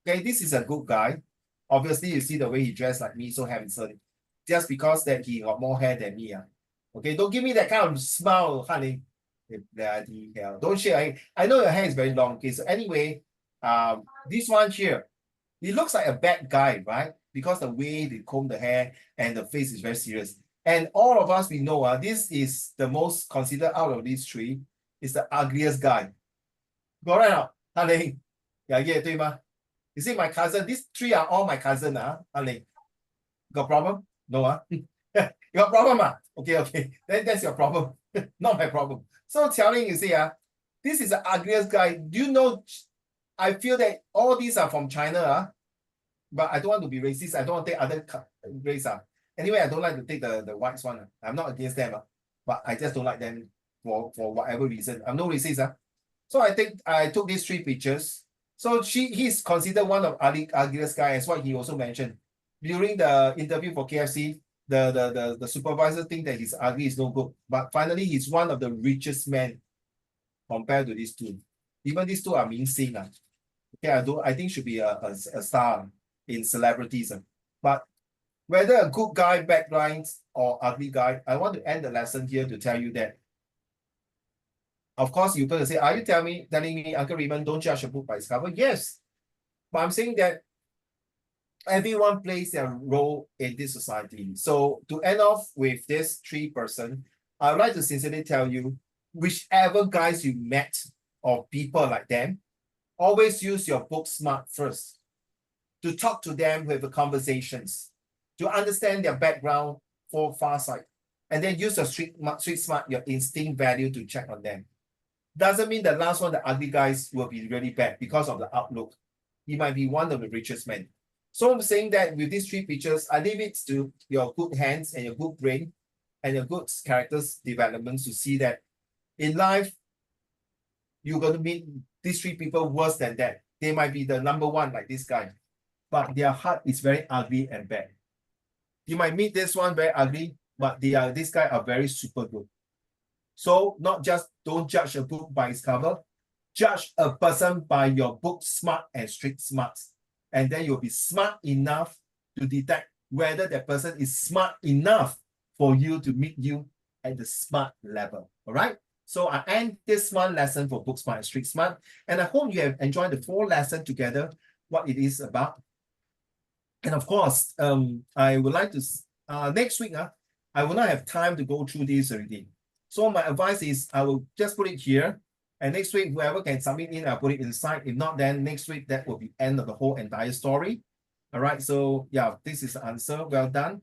Okay, this is a good guy. Obviously, you see the way he dressed like me, so handsome. Just because that he got more hair than me. Okay, don't give me that kind of smile, honey. Don't share. I know your hair is very long. Okay, so anyway, this one here, he looks like a bad guy, right? Because the way they comb the hair and the face is very serious. And all of us, we know this is the most considered out of these three, is the ugliest guy. Correct or not, Hanling? Yeah, 对吗? You see my cousin, these three are all my cousin, Hanling. Got problem? No, You got problem, Okay. Then that's your problem, not my problem. So Qiaoling, you see, this is the ugliest guy. Do you know, I feel that all these are from China, but I don't want to be racist. I don't want to take other race. Anyway, I don't like to take the whites one. I'm not against them, but I just don't like them for whatever reason. I'm no racist. So I took these 3 pictures. So he's considered one of ugliest guy, as what he also mentioned. During the interview for KFC, the supervisor think that he's ugly is no good. But finally, he's one of the richest men compared to these 2. Even these 2 are明星. Okay, I think should be a star in celebrities. But Whether a good guy backlines or ugly guy, I want to end the lesson here to tell you that. Of course, you're going to say, are you telling me, Uncle Raymond, don't judge a book by its cover? Yes. But I'm saying that everyone plays their role in this society. So to end off with this 3-person, I would like to sincerely tell you, whichever guys you met or people like them, always use your book smart first. To talk to them with the conversations, to understand their background for far sight, and then use your street smart, your instinct value to check on them. Doesn't mean the last one, the ugly guys, will be really bad because of the outlook. He might be one of the richest men. So I'm saying that with these 3 pictures, I leave it to your good hands and your good brain and your good characters development to see that in life, you're going to meet these 3 people worse than that. They might be the number 1 like this guy, but their heart is very ugly and bad. You might meet this one very ugly, but this guy are very super good. So not just don't judge a book by its cover, judge a person by your book smart and street smarts. And then you'll be smart enough to detect whether that person is smart enough for you to meet you at the smart level. All right. So I end this one lesson for book smart and street smart. And I hope you have enjoyed the 4 lessons together, what it is about. And of course, I would like to, next week, I will not have time to go through this already. So my advice is I will just put it here. And next week, whoever can submit in, I'll put it inside. If not, then next week, that will be end of the whole entire story. All right. So yeah, this is the answer. Well done.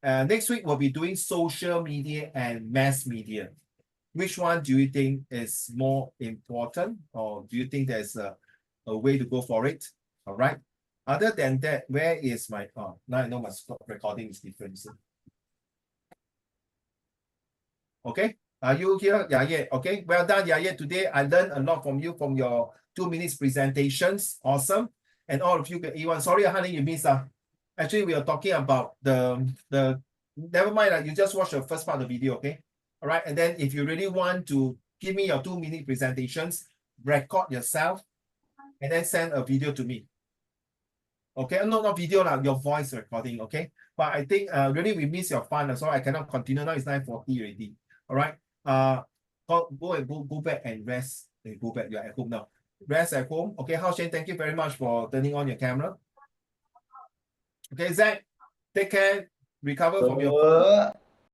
Next week, we'll be doing social media and mass media. Which one do you think is more important? Or do you think there's a way to go for it? All right. Other than that, where is my, now I know my stop recording is different. Okay, are you here? Yeah. Okay, well done, yeah. Today I learned a lot from you from your 2 minutes presentations. Awesome. And all of you get E1. Sorry, honey, you missed. Actually, we are talking about the never mind, you just watch the first part of the video, okay? All right, and then if you really want to give me your 2-minute presentations, record yourself and then send a video to me. Okay, no, not video, your voice recording, okay? But I think really we miss your fun, so I cannot continue. Now it's 9:40 already. All right. Go back and rest. Go back. You're at home now. Rest at home. Okay, Hao Shen, thank you very much for turning on your camera. Okay, Zach, take care. Recover from your